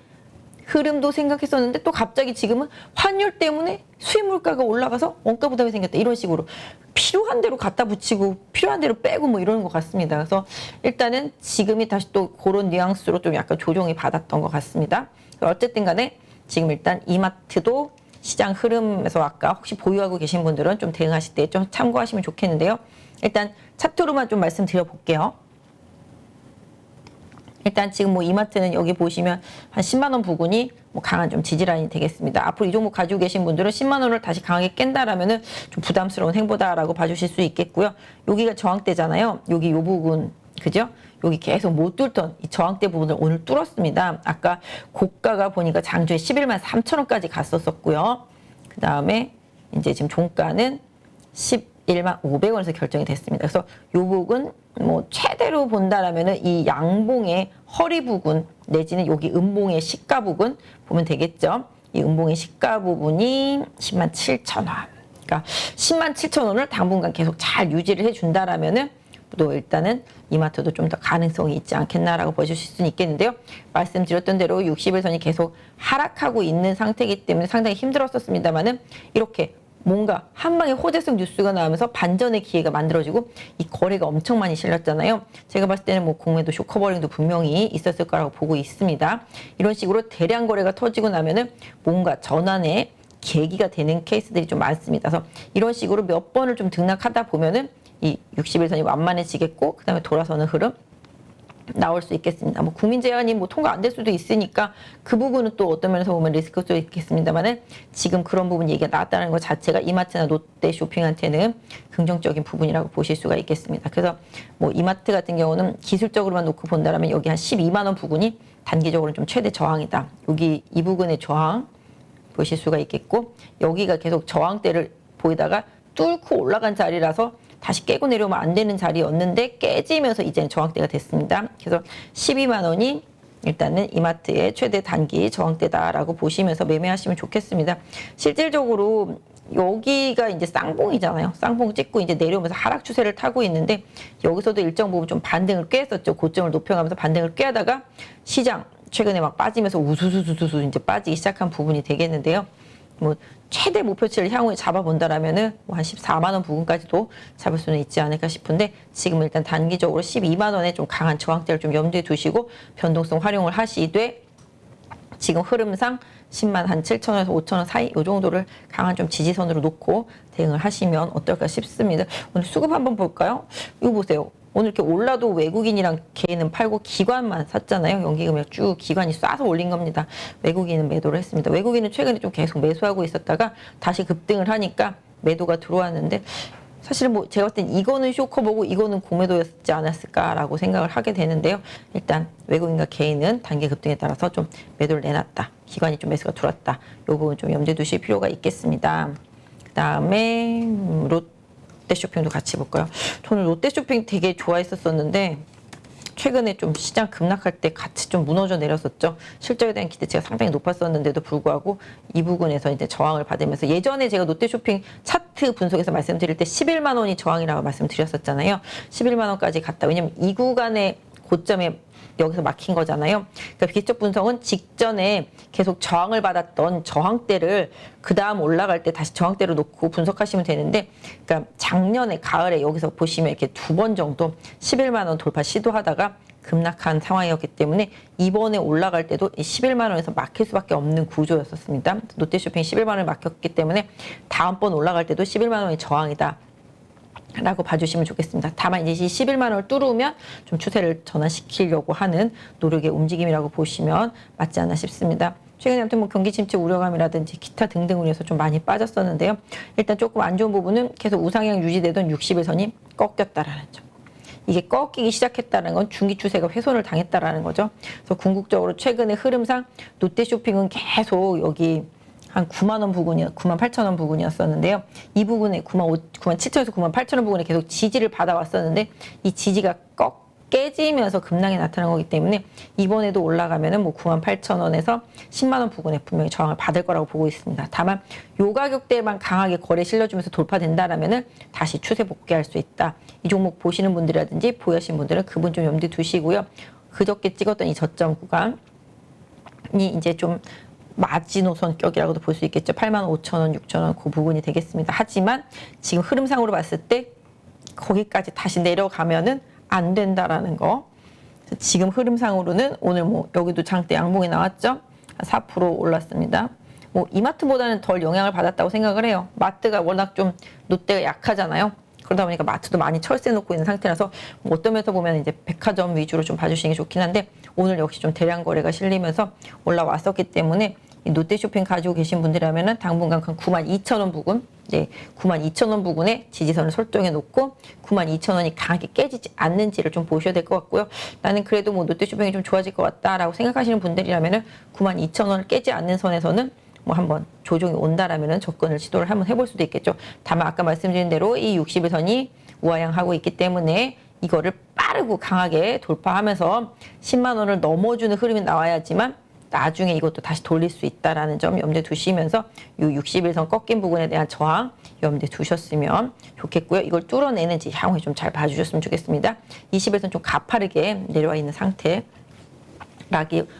흐름도 생각했었는데, 또 갑자기 지금은 환율 때문에 수입 물가가 올라가서 원가 부담이 생겼다, 이런 식으로 필요한 대로 갖다 붙이고 필요한 대로 빼고 뭐 이러는 것 같습니다. 그래서 일단은 지금이 다시 또 그런 뉘앙스로 좀 약간 조정이 받았던 것 같습니다. 어쨌든 간에 지금 일단 이마트도 시장 흐름에서 아까 혹시 보유하고 계신 분들은 좀 대응하실 때 좀 참고하시면 좋겠는데요. 일단 차트로만 좀 말씀드려 볼게요. 일단 지금 뭐 이마트는 여기 보시면 한 10만 원 부근이 뭐 강한 좀 지지라인이 되겠습니다. 앞으로 이 종목 가지고 계신 분들은 10만 원을 다시 강하게 깬다라면은 좀 부담스러운 행보다라고 봐주실 수 있겠고요. 여기가 저항대잖아요. 여기 요 부분, 그죠? 여기 계속 못 뚫던 이 저항대 부분을 오늘 뚫었습니다. 아까 고가가 보니까 장중에 11만 3천 원까지 갔었었고요. 그 다음에 이제 지금 종가는 11만 500원에서 결정이 됐습니다. 그래서 요 부분 뭐 최대로 본다라면은 이 양봉의 허리 부분 내지는 여기 음봉의 시가 부분 보면 되겠죠. 이 음봉의 시가 부분이 10만 7천 원. 그러니까 10만 7천 원을 당분간 계속 잘 유지를 해준다라면은 또 일단은 이마트도 좀 더 가능성이 있지 않겠나라고 보실 수는 있겠는데요. 말씀드렸던 대로 60일선이 계속 하락하고 있는 상태이기 때문에 상당히 힘들었었습니다만은, 이렇게 뭔가 한 방에 호재성 뉴스가 나오면서 반전의 기회가 만들어지고 이 거래가 엄청 많이 실렸잖아요. 제가 봤을 때는 뭐 공매도 쇼커버링도 분명히 있었을 거라고 보고 있습니다. 이런 식으로 대량 거래가 터지고 나면은 뭔가 전환의 계기가 되는 케이스들이 좀 많습니다. 그래서 이런 식으로 몇 번을 좀 등락하다 보면은 이 60일선이 완만해지겠고, 그 다음에 돌아서는 흐름 나올 수 있겠습니다. 뭐 국민 제한이 뭐 통과 안 될 수도 있으니까 그 부분은 또 어떤 면에서 보면 리스크일 수도 있겠습니다만은, 지금 그런 부분 얘기가 나왔다는 것 자체가 이마트나 롯데 쇼핑한테는 긍정적인 부분이라고 보실 수가 있겠습니다. 그래서 뭐 이마트 같은 경우는 기술적으로만 놓고 본다면 여기 한 12만 원 부근이 단기적으로는 좀 최대 저항이다. 여기 이 부근의 저항 보실 수가 있겠고, 여기가 계속 저항대를 보이다가 뚫고 올라간 자리라서 다시 깨고 내려오면 안 되는 자리였는데 깨지면서 이제는 저항대가 됐습니다. 그래서 12만 원이 일단은 이마트의 최대 단기 저항대다라고 보시면서 매매하시면 좋겠습니다. 실질적으로 여기가 이제 쌍봉이잖아요. 쌍봉 찍고 이제 내려오면서 하락 추세를 타고 있는데, 여기서도 일정 부분 좀 반등을 꾀했었죠. 고점을 높여가면서 반등을 꾀하다가 시장 최근에 막 빠지면서 우수수수수 이제 빠지기 시작한 부분이 되겠는데요. 뭐 최대 목표치를 향후에 잡아본다라면은 뭐 한 14만 원 부근까지도 잡을 수는 있지 않을까 싶은데, 지금 일단 단기적으로 12만 원에 좀 강한 저항대를 좀 염두에 두시고 변동성 활용을 하시되, 지금 흐름상 10만 한 7천 원에서 5천 원 사이 이 정도를 강한 좀 지지선으로 놓고 대응을 하시면 어떨까 싶습니다. 오늘 수급 한번 볼까요? 이거 보세요. 오늘 이렇게 올라도 외국인이랑 개인은 팔고 기관만 샀잖아요. 연기금액 쭉 기관이 쏴서 올린 겁니다. 외국인은 매도를 했습니다. 외국인은 최근에 좀 계속 매수하고 있었다가 다시 급등을 하니까 매도가 들어왔는데, 사실 뭐 제가 봤을 땐 이거는 쇼커보고 이거는 공매도였지 않았을까라고 생각을 하게 되는데요. 일단 외국인과 개인은 단기 급등에 따라서 좀 매도를 내놨다. 기관이 좀 매수가 들어왔다. 이 부분 좀 염두에 두실 필요가 있겠습니다. 그 다음에 롯데쇼핑도 같이 볼까요? 저는 롯데쇼핑 되게 좋아했었는데 최근에 좀 시장 급락할 때 같이 좀 무너져 내렸었죠. 실적에 대한 기대치가 상당히 높았었는데도 불구하고 이 부분에서 이제 저항을 받으면서, 예전에 제가 롯데쇼핑 차트 분석에서 말씀드릴 때 11만 원이 저항이라고 말씀드렸었잖아요. 11만 원까지 갔다. 왜냐면 이 구간에 고점에 여기서 막힌 거잖아요. 그러니까 기법 분석은 직전에 계속 저항을 받았던 저항대를 그 다음 올라갈 때 다시 저항대로 놓고 분석하시면 되는데, 그러니까 작년에 가을에 여기서 보시면 이렇게 2번 정도 11만 원 돌파 시도하다가 급락한 상황이었기 때문에 이번에 올라갈 때도 11만 원에서 막힐 수밖에 없는 구조였었습니다. 롯데쇼핑 11만 원에 막혔기 때문에 다음번 올라갈 때도 11만 원이 저항이다 라고 봐주시면 좋겠습니다. 다만 이제 이 11만 원을 뚫으면 좀 추세를 전환시키려고 하는 노력의 움직임이라고 보시면 맞지 않나 싶습니다. 최근에 아무튼 뭐 경기 침체 우려감이라든지 기타 등등으로 해서 좀 많이 빠졌었는데요. 일단 조금 안 좋은 부분은 계속 우상향 유지되던 60일선이 꺾였다라는 점. 이게 꺾이기 시작했다는 건 중기 추세가 훼손을 당했다라는 거죠. 그래서 궁극적으로 최근의 흐름상 롯데쇼핑은 계속 여기 한 9만 원 부근이요, 9만 8천 원 부근이었었는데요. 이 부분에 9만 7천에서 9만 8천 원 부근에 계속 지지를 받아왔었는데 이 지지가 깨지면서 급락이 나타난 거기 때문에 이번에도 올라가면은 뭐 9만 8천 원에서 10만 원 부근에 분명히 저항을 받을 거라고 보고 있습니다. 다만 요 가격대만 강하게 거래 실려주면서 돌파된다라면은 다시 추세 복귀할 수 있다. 이 종목 보시는 분들이라든지 보유하신 분들은 그분 좀 염두에 두시고요. 그저께 찍었던 이 저점 구간이 이제 좀 마지노 선격이라고도 볼 수 있겠죠. 8만 5천 원, 6천 원 그 부분이 되겠습니다. 하지만 지금 흐름상으로 봤을 때 거기까지 다시 내려가면은 안 된다라는 거. 지금 흐름상으로는 오늘 뭐 여기도 장대 양봉이 나왔죠. 4% 올랐습니다. 뭐 이마트보다는 덜 영향을 받았다고 생각을 해요. 마트가 워낙 좀 롯데가 약하잖아요. 그러다 보니까 마트도 많이 철새 놓고 있는 상태라서 뭐 어떤 면에서 보면 이제 백화점 위주로 좀 봐주시는 게 좋긴 한데 오늘 역시 좀 대량 거래가 실리면서 올라왔었기 때문에 이 롯데쇼핑 가지고 계신 분들이라면은 당분간 9만 2천 원 부근, 네, 9만 2천 원 부근에 지지선을 설정해 놓고 9만 2천 원이 강하게 깨지지 않는지를 좀 보셔야 될 것 같고요. 나는 그래도 뭐 롯데쇼핑이 좀 좋아질 것 같다라고 생각하시는 분들이라면은 9만 2천 원을 깨지 않는 선에서는 뭐 한번 조정이 온다라면은 접근을 시도를 한번 해볼 수도 있겠죠. 다만 아까 말씀드린 대로 이 60일선이 우하향하고 있기 때문에 이거를 빠르고 강하게 돌파하면서 10만 원을 넘어주는 흐름이 나와야지만 나중에 이것도 다시 돌릴 수 있다라는 점 염두에 두시면서 이 60일선 꺾인 부분에 대한 저항 염두에 두셨으면 좋겠고요. 이걸 뚫어내는지 향후에 좀 잘 봐주셨으면 좋겠습니다. 20일선 좀 가파르게 내려와 있는 상태.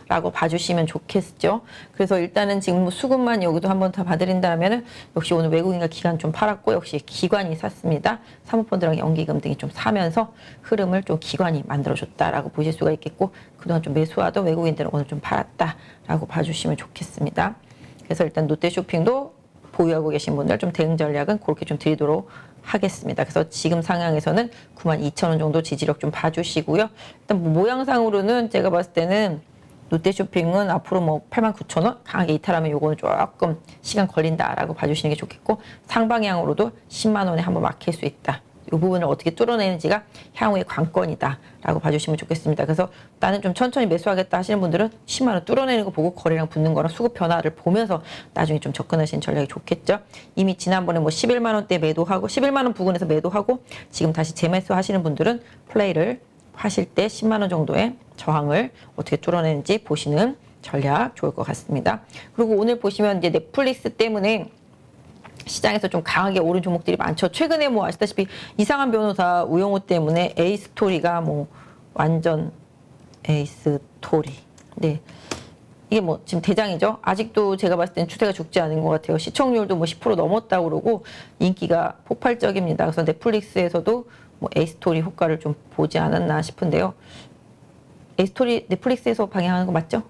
라고 봐주시면 좋겠죠. 그래서 일단은 지금 뭐 수급만 여기도 한번 다 봐드린다면은 역시 오늘 외국인과 기관 좀 팔았고 역시 기관이 샀습니다. 사모펀드랑 연기금 등이 좀 사면서 흐름을 좀 기관이 만들어줬다라고 보실 수가 있겠고 그동안 좀 매수하던 외국인들은 오늘 좀 팔았다라고 봐주시면 좋겠습니다. 그래서 일단 롯데쇼핑도 보유하고 계신 분들 좀 대응 전략은 그렇게 좀 드리도록 하겠습니다. 그래서 지금 상황에서는 9만 2천 원 정도 지지력 좀 봐주시고요. 일단 뭐 모양상으로는 제가 봤을 때는 롯데쇼핑은 앞으로 뭐 8만 9천 원 강하게 이탈하면 요거는 조금 시간 걸린다라고 봐주시는 게 좋겠고 상방향으로도 10만 원에 한번 막힐 수 있다. 이 부분을 어떻게 뚫어내는지가 향후의 관건이다라고 봐주시면 좋겠습니다. 그래서 나는 좀 천천히 매수하겠다 하시는 분들은 10만 원 뚫어내는 거 보고 거래량 붙는 거랑 수급 변화를 보면서 나중에 좀 접근하시는 전략이 좋겠죠. 이미 지난번에 뭐 11만 원대 매도하고 11만 원 부근에서 매도하고 지금 다시 재매수 하시는 분들은 플레이를 하실 때 10만 원 정도의 저항을 어떻게 뚫어내는지 보시는 전략 좋을 것 같습니다. 그리고 오늘 보시면 이제 넷플릭스 때문에 시장에서 좀 강하게 오른 종목들이 많죠. 최근에 뭐 아시다시피 이상한 변호사 우영우 때문에 에이스토리가 뭐 완전 에이스토리. 네. 이게 뭐 지금 대장이죠. 아직도 제가 봤을 땐 추세가 죽지 않은 것 같아요. 시청률도 뭐 10% 넘었다고 그러고 인기가 폭발적입니다. 그래서 넷플릭스에서도 뭐 에이스토리 효과를 좀 보지 않았나 싶은데요. 에이스토리 넷플릭스에서 방영하는 거 맞죠?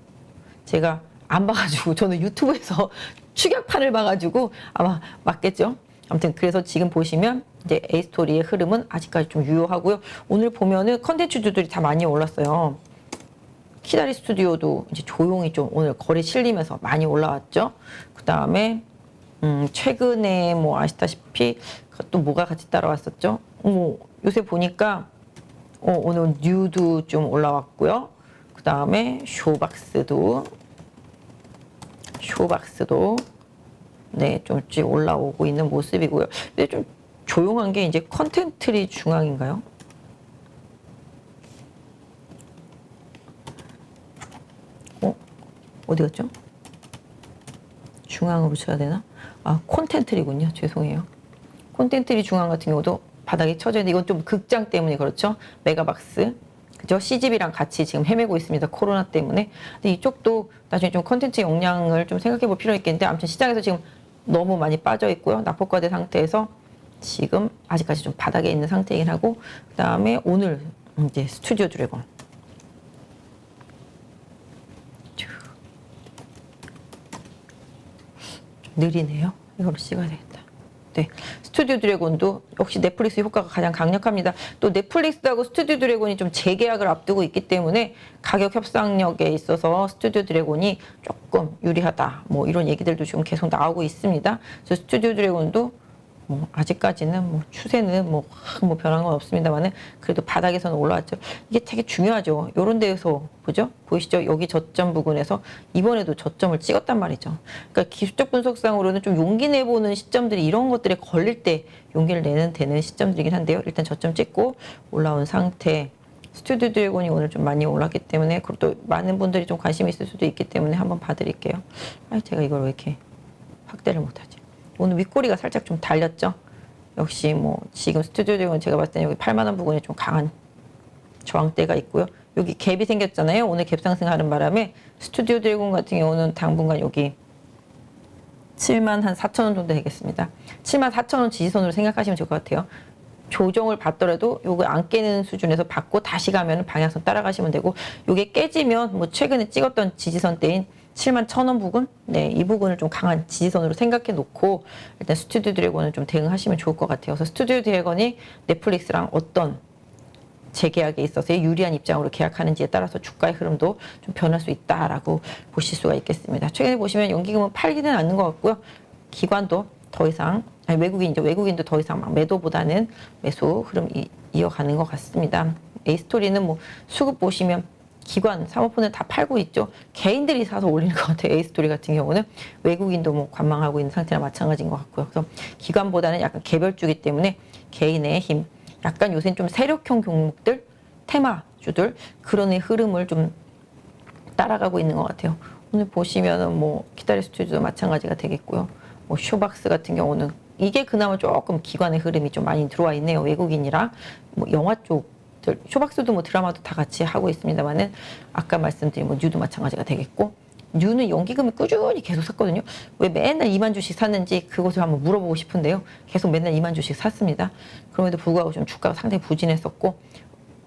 제가 안 봐가지고 저는 유튜브에서 추격판을 봐가지고 아마 맞겠죠. 아무튼 그래서 지금 보시면 이제 에이스토리의 흐름은 아직까지 좀 유효하고요. 오늘 보면은 컨텐츠주들이 다 많이 올랐어요. 키다리 스튜디오도 이제 조용히 좀 오늘 거래 실리면서 많이 올라왔죠. 그 다음에 최근에 뭐 아시다시피 또 뭐가 같이 따라왔었죠. 요새 보니까 오늘 뉴도 좀 올라왔고요. 그 다음에 쇼박스도 네, 좀 올라오고 있는 모습이고요. 근데 좀 조용한 게 이제 컨텐트리 중앙인가요? 어디 갔죠? 중앙으로 쳐야 되나? 아, 콘텐트리군요. 죄송해요. 콘텐트리 중앙 같은 경우도 바닥에 쳐져 있는데 이건 좀 극장 때문에 그렇죠. 메가박스 그죠? CGV랑 같이 지금 헤매고 있습니다. 코로나 때문에. 근데 이쪽도 나중에 좀 컨텐츠 역량을 좀 생각해 볼 필요가 있겠는데, 아무튼 시장에서 지금 너무 많이 빠져 있고요. 낙폭과대 상태에서 지금 아직까지 좀 바닥에 있는 상태이긴 하고, 그 다음에 오늘 이제 스튜디오 드래곤. 느리네요. 이걸로 찍어야 되겠다. 네, 스튜디오 드래곤도 역시 넷플릭스 효과가 가장 강력합니다. 또 넷플릭스하고 스튜디오 드래곤이 좀 재계약을 앞두고 있기 때문에 가격 협상력에 있어서 스튜디오 드래곤이 조금 유리하다. 뭐 이런 얘기들도 지금 계속 나오고 있습니다. 그래서 스튜디오 드래곤도 뭐 아직까지는 뭐 추세는 뭐 변한 건 없습니다만은 그래도 바닥에서는 올라왔죠. 이게 되게 중요하죠. 요런 데에서 보죠? 보이시죠? 여기 저점 부근에서 이번에도 저점을 찍었단 말이죠. 그러니까 기술적 분석상으로는 좀 용기 내보는 시점들이 이런 것들에 걸릴 때 용기를 내는 되는 시점들이긴 한데요. 일단 저점 찍고 올라온 상태. 스튜디오 드래곤이 오늘 좀 많이 올랐기 때문에 그리고 또 많은 분들이 좀 관심이 있을 수도 있기 때문에 한번 봐드릴게요. 아, 제가 이걸 왜 이렇게 확대를 못하지? 오늘 윗꼬리가 살짝 좀 달렸죠. 역시 뭐 지금 스튜디오 드래곤 제가 봤을 때는 여기 8만 원 부근에 좀 강한 저항대가 있고요. 여기 갭이 생겼잖아요. 오늘 갭 상승하는 바람에 스튜디오 드래곤 같은 경우는 당분간 여기 7만 한 4천 원 정도 되겠습니다. 7만 4천 원 지지선으로 생각하시면 좋을 것 같아요. 조정을 받더라도 요거 안 깨는 수준에서 받고 다시 가면 방향성 따라가시면 되고, 요게 깨지면 뭐 최근에 찍었던 지지선대인 7만 1,000원 부근? 네, 이 부분을 좀 강한 지지선으로 생각해 놓고 일단 스튜디오 드래곤을 좀 대응하시면 좋을 것 같아요. 그래서 스튜디오 드래곤이 넷플릭스랑 어떤 재계약에 있어서의 유리한 입장으로 계약하는지에 따라서 주가의 흐름도 좀 변할 수 있다라고 보실 수가 있겠습니다. 최근에 보시면 연기금은 팔기는 않는 것 같고요. 기관도 더 이상, 아니 외국인도 더 이상 막 매도보다는 매수 흐름 이어가는 것 같습니다. A스토리는 뭐 수급 보시면 기관, 사모펀드 다 팔고 있죠. 개인들이 사서 올리는 것 같아요. A스토리 같은 경우는 외국인도 뭐 관망하고 있는 상태나 마찬가지인 것 같고요. 그래서 기관보다는 약간 개별주기 때문에 개인의 힘, 약간 요새는 좀 세력형 종목들, 테마주들 그런 흐름을 좀 따라가고 있는 것 같아요. 오늘 보시면은 뭐 키다리 스튜디오도 마찬가지가 되겠고요. 뭐 쇼박스 같은 경우는 이게 그나마 조금 기관의 흐름이 좀 많이 들어와 있네요. 외국인이랑 뭐 영화 쪽. 쇼박스도 뭐 드라마도 다 같이 하고 있습니다만은 아까 말씀드린 뭐 뉴도 마찬가지가 되겠고, 뉴는 연기금을 꾸준히 계속 샀거든요. 왜 맨날 2만 주씩 샀는지 그것을 한번 물어보고 싶은데요. 계속 맨날 2만 주씩 샀습니다. 그럼에도 불구하고 좀 주가가 상당히 부진했었고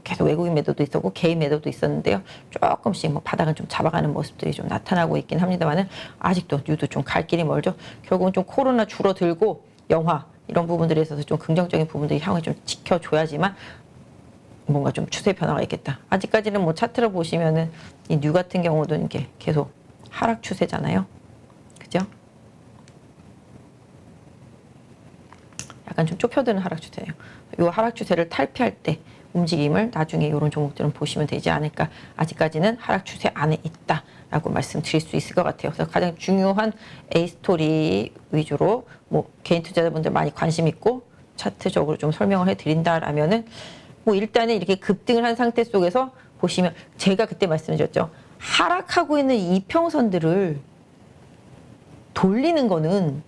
계속 외국인 매도도 있었고 개인 매도도 있었는데요. 조금씩 뭐 바닥은 좀 잡아가는 모습들이 좀 나타나고 있긴 합니다만은 아직도 뉴도 좀 갈 길이 멀죠. 결국은 좀 코로나 줄어들고 영화 이런 부분들에 있어서 좀 긍정적인 부분들이 향후에 좀 지켜줘야지만 뭔가 좀 추세 변화가 있겠다. 아직까지는 뭐 차트를 보시면은 이 뉴 같은 경우도 이렇게 계속 하락 추세잖아요. 그죠? 약간 좀 좁혀드는 하락 추세예요. 이 하락 추세를 탈피할 때 움직임을 나중에 이런 종목들은 보시면 되지 않을까. 아직까지는 하락 추세 안에 있다라고 말씀드릴 수 있을 것 같아요. 그래서 가장 중요한 A스토리 위주로 뭐 개인 투자자분들 많이 관심 있고 차트적으로 좀 설명을 해드린다라면은 뭐 일단은 이렇게 급등을 한 상태 속에서 보시면 제가 그때 말씀드렸죠. 하락하고 있는 이평선들을 돌리는 거는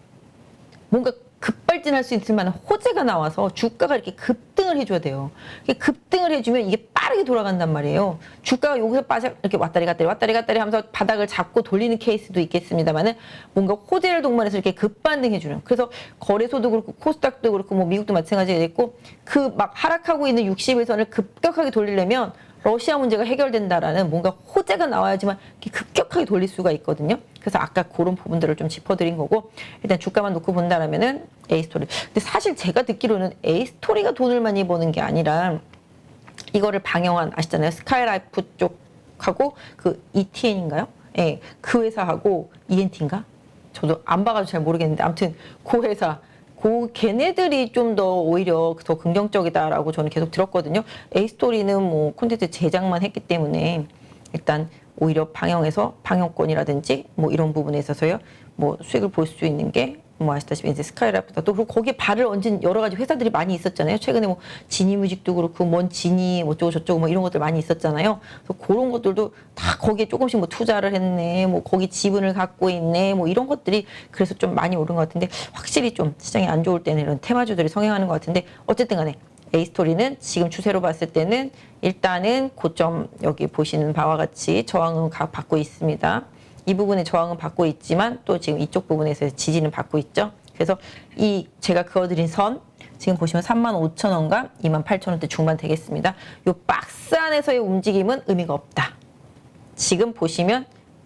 뭔가 급발진할 수 있을 만한 호재가 나와서 주가가 이렇게 급등을 해줘야 돼요. 이렇게 급등을 해주면 이게 빠르게 돌아간단 말이에요. 주가가 여기서 빠져 이렇게 왔다리 갔다리 하면서 바닥을 잡고 돌리는 케이스도 있겠습니다만은 뭔가 호재를 동반해서 이렇게 급반등해주는. 그래서 거래소도 그렇고 코스닥도 그렇고 뭐 미국도 마찬가지가 됐고 그 막 하락하고 있는 60일선을 급격하게 돌리려면 러시아 문제가 해결된다라는 뭔가 호재가 나와야지만 이렇게 급격하게 돌릴 수가 있거든요. 그래서 아까 그런 부분들을 좀 짚어드린 거고, 일단 주가만 놓고 본다라면은 A스토리. 근데 사실 제가 듣기로는 A스토리가 돈을 많이 버는 게 아니라 이거를 방영한 아시잖아요. 스카이라이프 쪽하고 그 ETN인가요? 예, 그 회사하고 ENT인가? 저도 안 봐가지고 잘 모르겠는데 아무튼 그 회사. 걔네들이 좀 더 오히려 더 긍정적이다라고 저는 계속 들었거든요. A스토리는 뭐 콘텐츠 제작만 했기 때문에 일단 오히려 방영에서 방영권이라든지 뭐 이런 부분에 있어서요. 뭐 수익을 볼 수 있는 게 뭐 아시다시피 이제 스카이라이프다 또 그리고 거기에 발을 얹은 여러 가지 회사들이 많이 있었잖아요. 최근에 뭐 지니뮤직도 그렇고 뭔 지니 뭐 어쩌고 저쩌고 뭐 이런 것들 많이 있었잖아요. 그래서 그런 것들도 다 거기에 조금씩 뭐 투자를 했네, 뭐 거기 지분을 갖고 있네, 뭐 이런 것들이 그래서 좀 많이 오른 것 같은데 확실히 좀 시장이 안 좋을 때는 이런 테마주들이 성행하는 것 같은데 어쨌든 간에 A스토리는 지금 추세로 봤을 때는 일단은 고점 여기 보시는 바와 같이 저항은 받고 있습니다. 이 부분에 저항은 받고 있지만 또 지금 이쪽 부분에서 지지는 받고 있죠. 그래서 이 제가 그어드린 선 지금 보시면 35,000원과 28,000원대 중반 되겠습니다. 이 박스 안에서의 움직임은 의미가 없다. 지금 보시면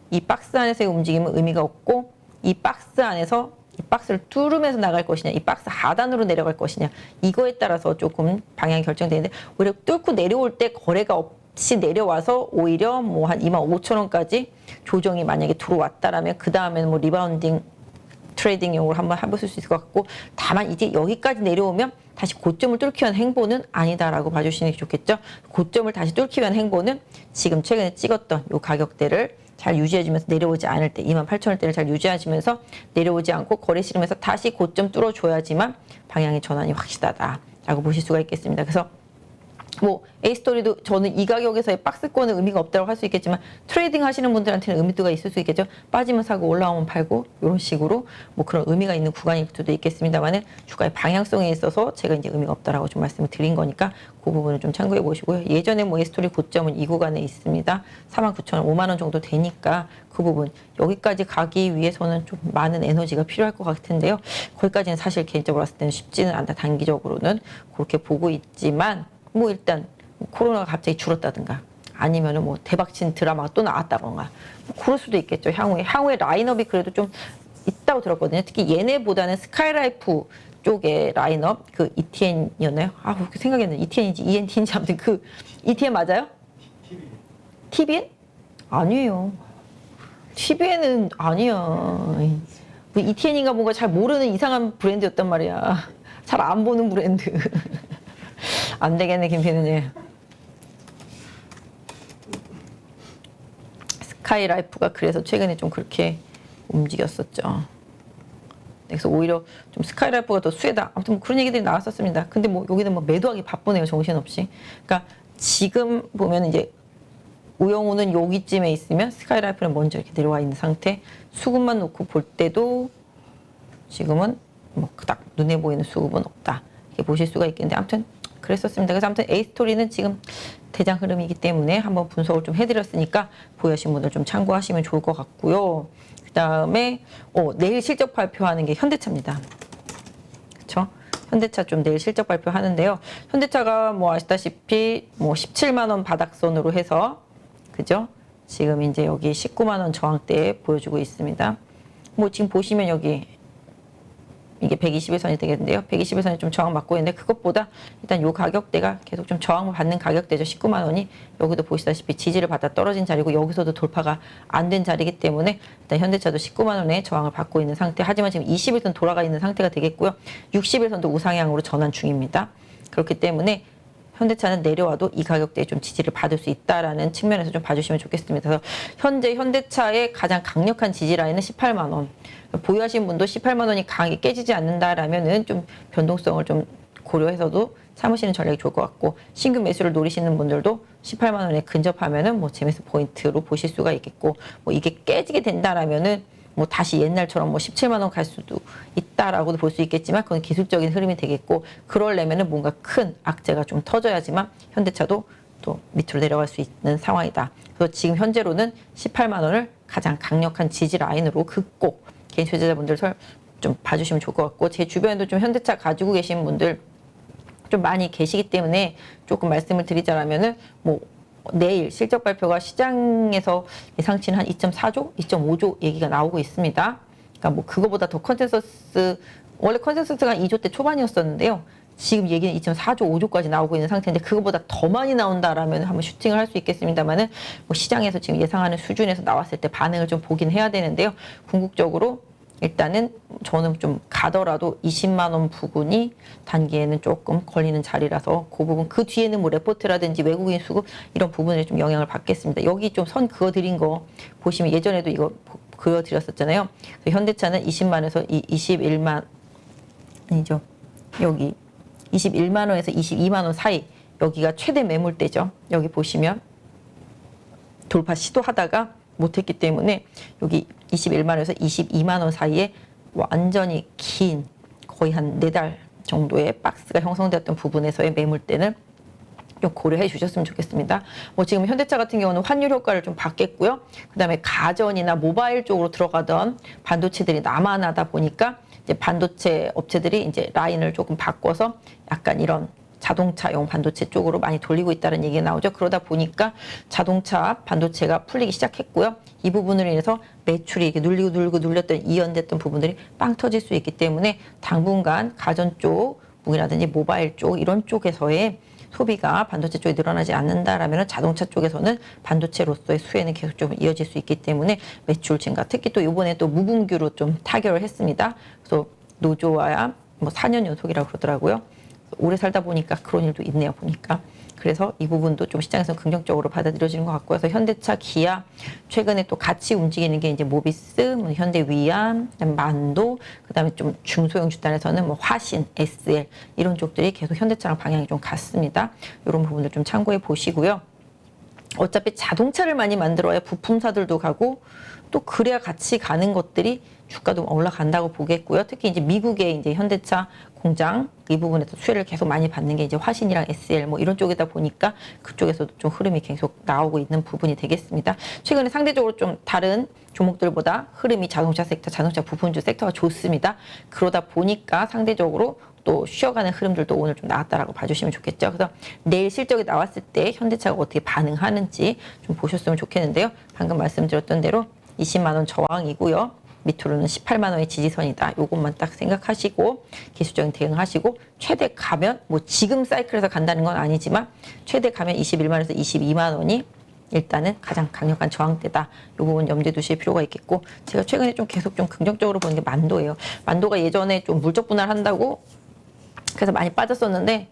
이 박스 안에서의 움직임은 의미가 없고 이 박스 안에서 이 박스를 뚫으면서 나갈 것이냐 이 박스 하단으로 내려갈 것이냐 이거에 따라서 조금 방향이 결정되는데 오히려 뚫고 내려올 때 거래가 없이 내려와서 오히려 뭐 한 25,000원까지 조정이 만약에 들어왔다라면 그 다음에는 뭐 리바운딩 트레이딩용으로 한번 해보실 수 있을 것 같고 다만 이제 여기까지 내려오면 다시 고점을 뚫기 위한 행보는 아니다라고 봐주시는 게 좋겠죠. 고점을 다시 뚫기 위한 행보는 지금 최근에 찍었던 이 가격대를 잘 유지해주면서 내려오지 않을 때 28,000원대를 잘 유지하시면서 내려오지 않고 거래 실으면서 다시 고점 뚫어줘야지만 방향의 전환이 확실하다라고 보실 수가 있겠습니다. 그래서 뭐 A스토리도 저는 이 가격에서의 박스권은 의미가 없다고 할 수 있겠지만 트레이딩 하시는 분들한테는 의미가 있을 수 있겠죠. 빠지면 사고 올라오면 팔고 이런 식으로 뭐 그런 의미가 있는 구간일 수도 있겠습니다만은 주가의 방향성에 있어서 제가 이제 의미가 없다라고 좀 말씀을 드린 거니까 그 부분을 좀 참고해 보시고요. 예전에 뭐 A스토리 고점은 이 구간에 있습니다. 49,000원, 5만 원 정도 되니까 그 부분 여기까지 가기 위해서는 좀 많은 에너지가 필요할 것 같은데요. 거기까지는 사실 개인적으로 봤을 때는 쉽지는 않다. 단기적으로는 그렇게 보고 있지만 뭐 일단 코로나가 갑자기 줄었다든가 아니면은 뭐 대박친 드라마가 또 나왔다던가 뭐 그럴 수도 있겠죠. 향후에 라인업이 그래도 좀 있다고 들었거든요. 특히 얘네보다는 스카이라이프 쪽의 라인업 그 ETN이었나요? 아 그렇게 생각했는데 ETN인지 ENT인지 아무튼 그 ETN 맞아요? TBN? 아니에요. TBN은 아니야. 뭐 ETN인가 뭔가 잘 모르는 이상한 브랜드였단 말이야. 잘 안 보는 브랜드. 안 되겠네, 김PD님. 스카이라이프가 그래서 최근에 좀 그렇게 움직였었죠. 그래서 오히려 좀 스카이라이프가 더 수혜다. 아무튼 뭐 그런 얘기들이 나왔었습니다. 근데 뭐 여기는 뭐 매도하기 바쁘네요, 정신없이. 그러니까 지금 보면 이제 우영우는 여기쯤에 있으면 스카이라이프는 먼저 이렇게 내려와 있는 상태. 수급만 놓고 볼 때도 지금은 뭐 딱 눈에 보이는 수급은 없다. 이렇게 보실 수가 있겠는데 아무튼 그랬었습니다. 그래서 아무튼 A스토리는 지금 대장 흐름이기 때문에 한번 분석을 좀 해드렸으니까 보유하신 분들 좀 참고하시면 좋을 것 같고요. 그 다음에 내일 실적 발표하는 게 현대차입니다. 그렇죠? 현대차 좀 내일 실적 발표하는데요. 현대차가 뭐 아시다시피 뭐 17만 원 바닥선으로 해서 그죠? 지금 이제 여기 19만 원 저항대에 보여주고 있습니다. 뭐 지금 보시면 여기 이게 121선이 되겠는데요. 121선이 좀 저항받고 있는데 그것보다 일단 요 가격대가 계속 좀 저항을 받는 가격대죠. 19만 원이 여기도 보시다시피 지지를 받아 떨어진 자리고 여기서도 돌파가 안 된 자리이기 때문에 일단 현대차도 19만 원의 저항을 받고 있는 상태. 하지만 지금 21선 돌아가 있는 상태가 되겠고요. 61선도 우상향으로 전환 중입니다. 그렇기 때문에 현대차는 내려와도 이 가격대에 좀 지지를 받을 수 있다라는 측면에서 좀 봐주시면 좋겠습니다. 그래서 현재 현대차의 가장 강력한 지지 라인은 18만 원. 보유하신 분도 18만 원이 강하게 깨지지 않는다라면은 좀 변동성을 좀 고려해서도 참으시는 전략이 좋을 것 같고 신규 매수를 노리시는 분들도 18만 원에 근접하면은 뭐 재매수 포인트로 보실 수가 있겠고 뭐 이게 깨지게 된다라면은 뭐 다시 옛날처럼 뭐 17만 원 갈 수도 있다라고도 볼 수 있겠지만 그건 기술적인 흐름이 되겠고 그러려면은 뭔가 큰 악재가 좀 터져야지만 현대차도 또 밑으로 내려갈 수 있는 상황이다. 그래서 지금 현재로는 18만 원을 가장 강력한 지지 라인으로 긋고 개인 소유자분들 좀 봐주시면 좋을 것 같고 제 주변에도 좀 현대차 가지고 계신 분들 좀 많이 계시기 때문에 조금 말씀을 드리자면은 뭐 내일 실적 발표가 시장에서 예상치는 한 2.4조, 2.5조 얘기가 나오고 있습니다. 그러니까 뭐 그거보다 더 컨센서스 원래 컨센서스가 2조 대 초반이었었는데요. 지금 얘기는 2.4조, 5조까지 나오고 있는 상태인데 그거보다 더 많이 나온다라면 한번 슈팅을 할 수 있겠습니다만은 뭐 시장에서 지금 예상하는 수준에서 나왔을 때 반응을 좀 보긴 해야 되는데요. 궁극적으로 일단은 저는 좀 가더라도 20만 원 부근이 단기에는 조금 걸리는 자리라서 그 부분 그 뒤에는 뭐 레포트라든지 외국인 수급 이런 부분에 좀 영향을 받겠습니다. 여기 좀 선 그어드린 거 보시면 예전에도 이거 그어드렸었잖아요. 현대차는 20만에서 21만 아니죠. 여기 21만 원에서 22만 원 사이 여기가 최대 매물대죠. 여기 보시면 돌파 시도하다가 못했기 때문에 여기 21만 원에서 22만 원 사이에 완전히 긴 거의 한 4달 정도의 박스가 형성되었던 부분에서의 매물대는 좀 고려해 주셨으면 좋겠습니다. 뭐 지금 현대차 같은 경우는 환율 효과를 좀 받겠고요. 그다음에 가전이나 모바일 쪽으로 들어가던 반도체들이 남아나다 보니까 이제 반도체 업체들이 이제 라인을 조금 바꿔서 약간 이런 자동차용 반도체 쪽으로 많이 돌리고 있다는 얘기가 나오죠. 그러다 보니까 자동차 반도체가 풀리기 시작했고요. 이 부분으로 인해서 매출이 이렇게 눌리고 눌렸던 이연됐던 부분들이 빵 터질 수 있기 때문에 당분간 가전 쪽이라든지 모바일 쪽 이런 쪽에서의 소비가 반도체 쪽에 늘어나지 않는다라면 자동차 쪽에서는 반도체로서의 수혜는 계속 좀 이어질 수 있기 때문에 매출 증가. 특히 또 이번에 또 무분기로 좀 타결을 했습니다. 그래서 노조와야 뭐 4년 연속이라고 그러더라고요. 오래 살다 보니까 그런 일도 있네요, 보니까. 그래서 이 부분도 좀 시장에서 긍정적으로 받아들여지는 것 같고요. 그래서 현대차, 기아, 최근에 또 같이 움직이는 게 이제 모비스, 뭐 현대위암, 만도, 그다음에 좀 중소형 주단에서는 뭐 화신, SL 이런 쪽들이 계속 현대차랑 방향이 좀 같습니다. 이런 부분들 좀 참고해 보시고요. 어차피 자동차를 많이 만들어야 부품사들도 가고 또 그래야 같이 가는 것들이 주가도 올라간다고 보겠고요. 특히 이제 미국의 이제 현대차 공장 이 부분에서 수혜를 계속 많이 받는 게 이제 화신이랑 SL 뭐 이런 쪽이다 보니까 그쪽에서도 좀 흐름이 계속 나오고 있는 부분이 되겠습니다. 최근에 상대적으로 좀 다른 종목들보다 흐름이 자동차 섹터, 자동차 부품주 섹터가 좋습니다. 그러다 보니까 상대적으로 또 쉬어가는 흐름들도 오늘 좀 나왔다라고 봐주시면 좋겠죠. 그래서 내일 실적이 나왔을 때 현대차가 어떻게 반응하는지 좀 보셨으면 좋겠는데요. 방금 말씀드렸던 대로 20만 원 저항이고요. 밑으로는 18만 원의 지지선이다. 요것만 딱 생각하시고 기술적인 대응하시고 최대 가면 뭐 지금 사이클에서 간다는 건 아니지만 최대 가면 21만 원에서 22만 원이 일단은 가장 강력한 저항대다. 이 부분 염두에 두실 필요가 있겠고 제가 최근에 좀 계속 좀 긍정적으로 보는 게 만도예요. 만도가 예전에 좀 물적 분할한다고 그래서 많이 빠졌었는데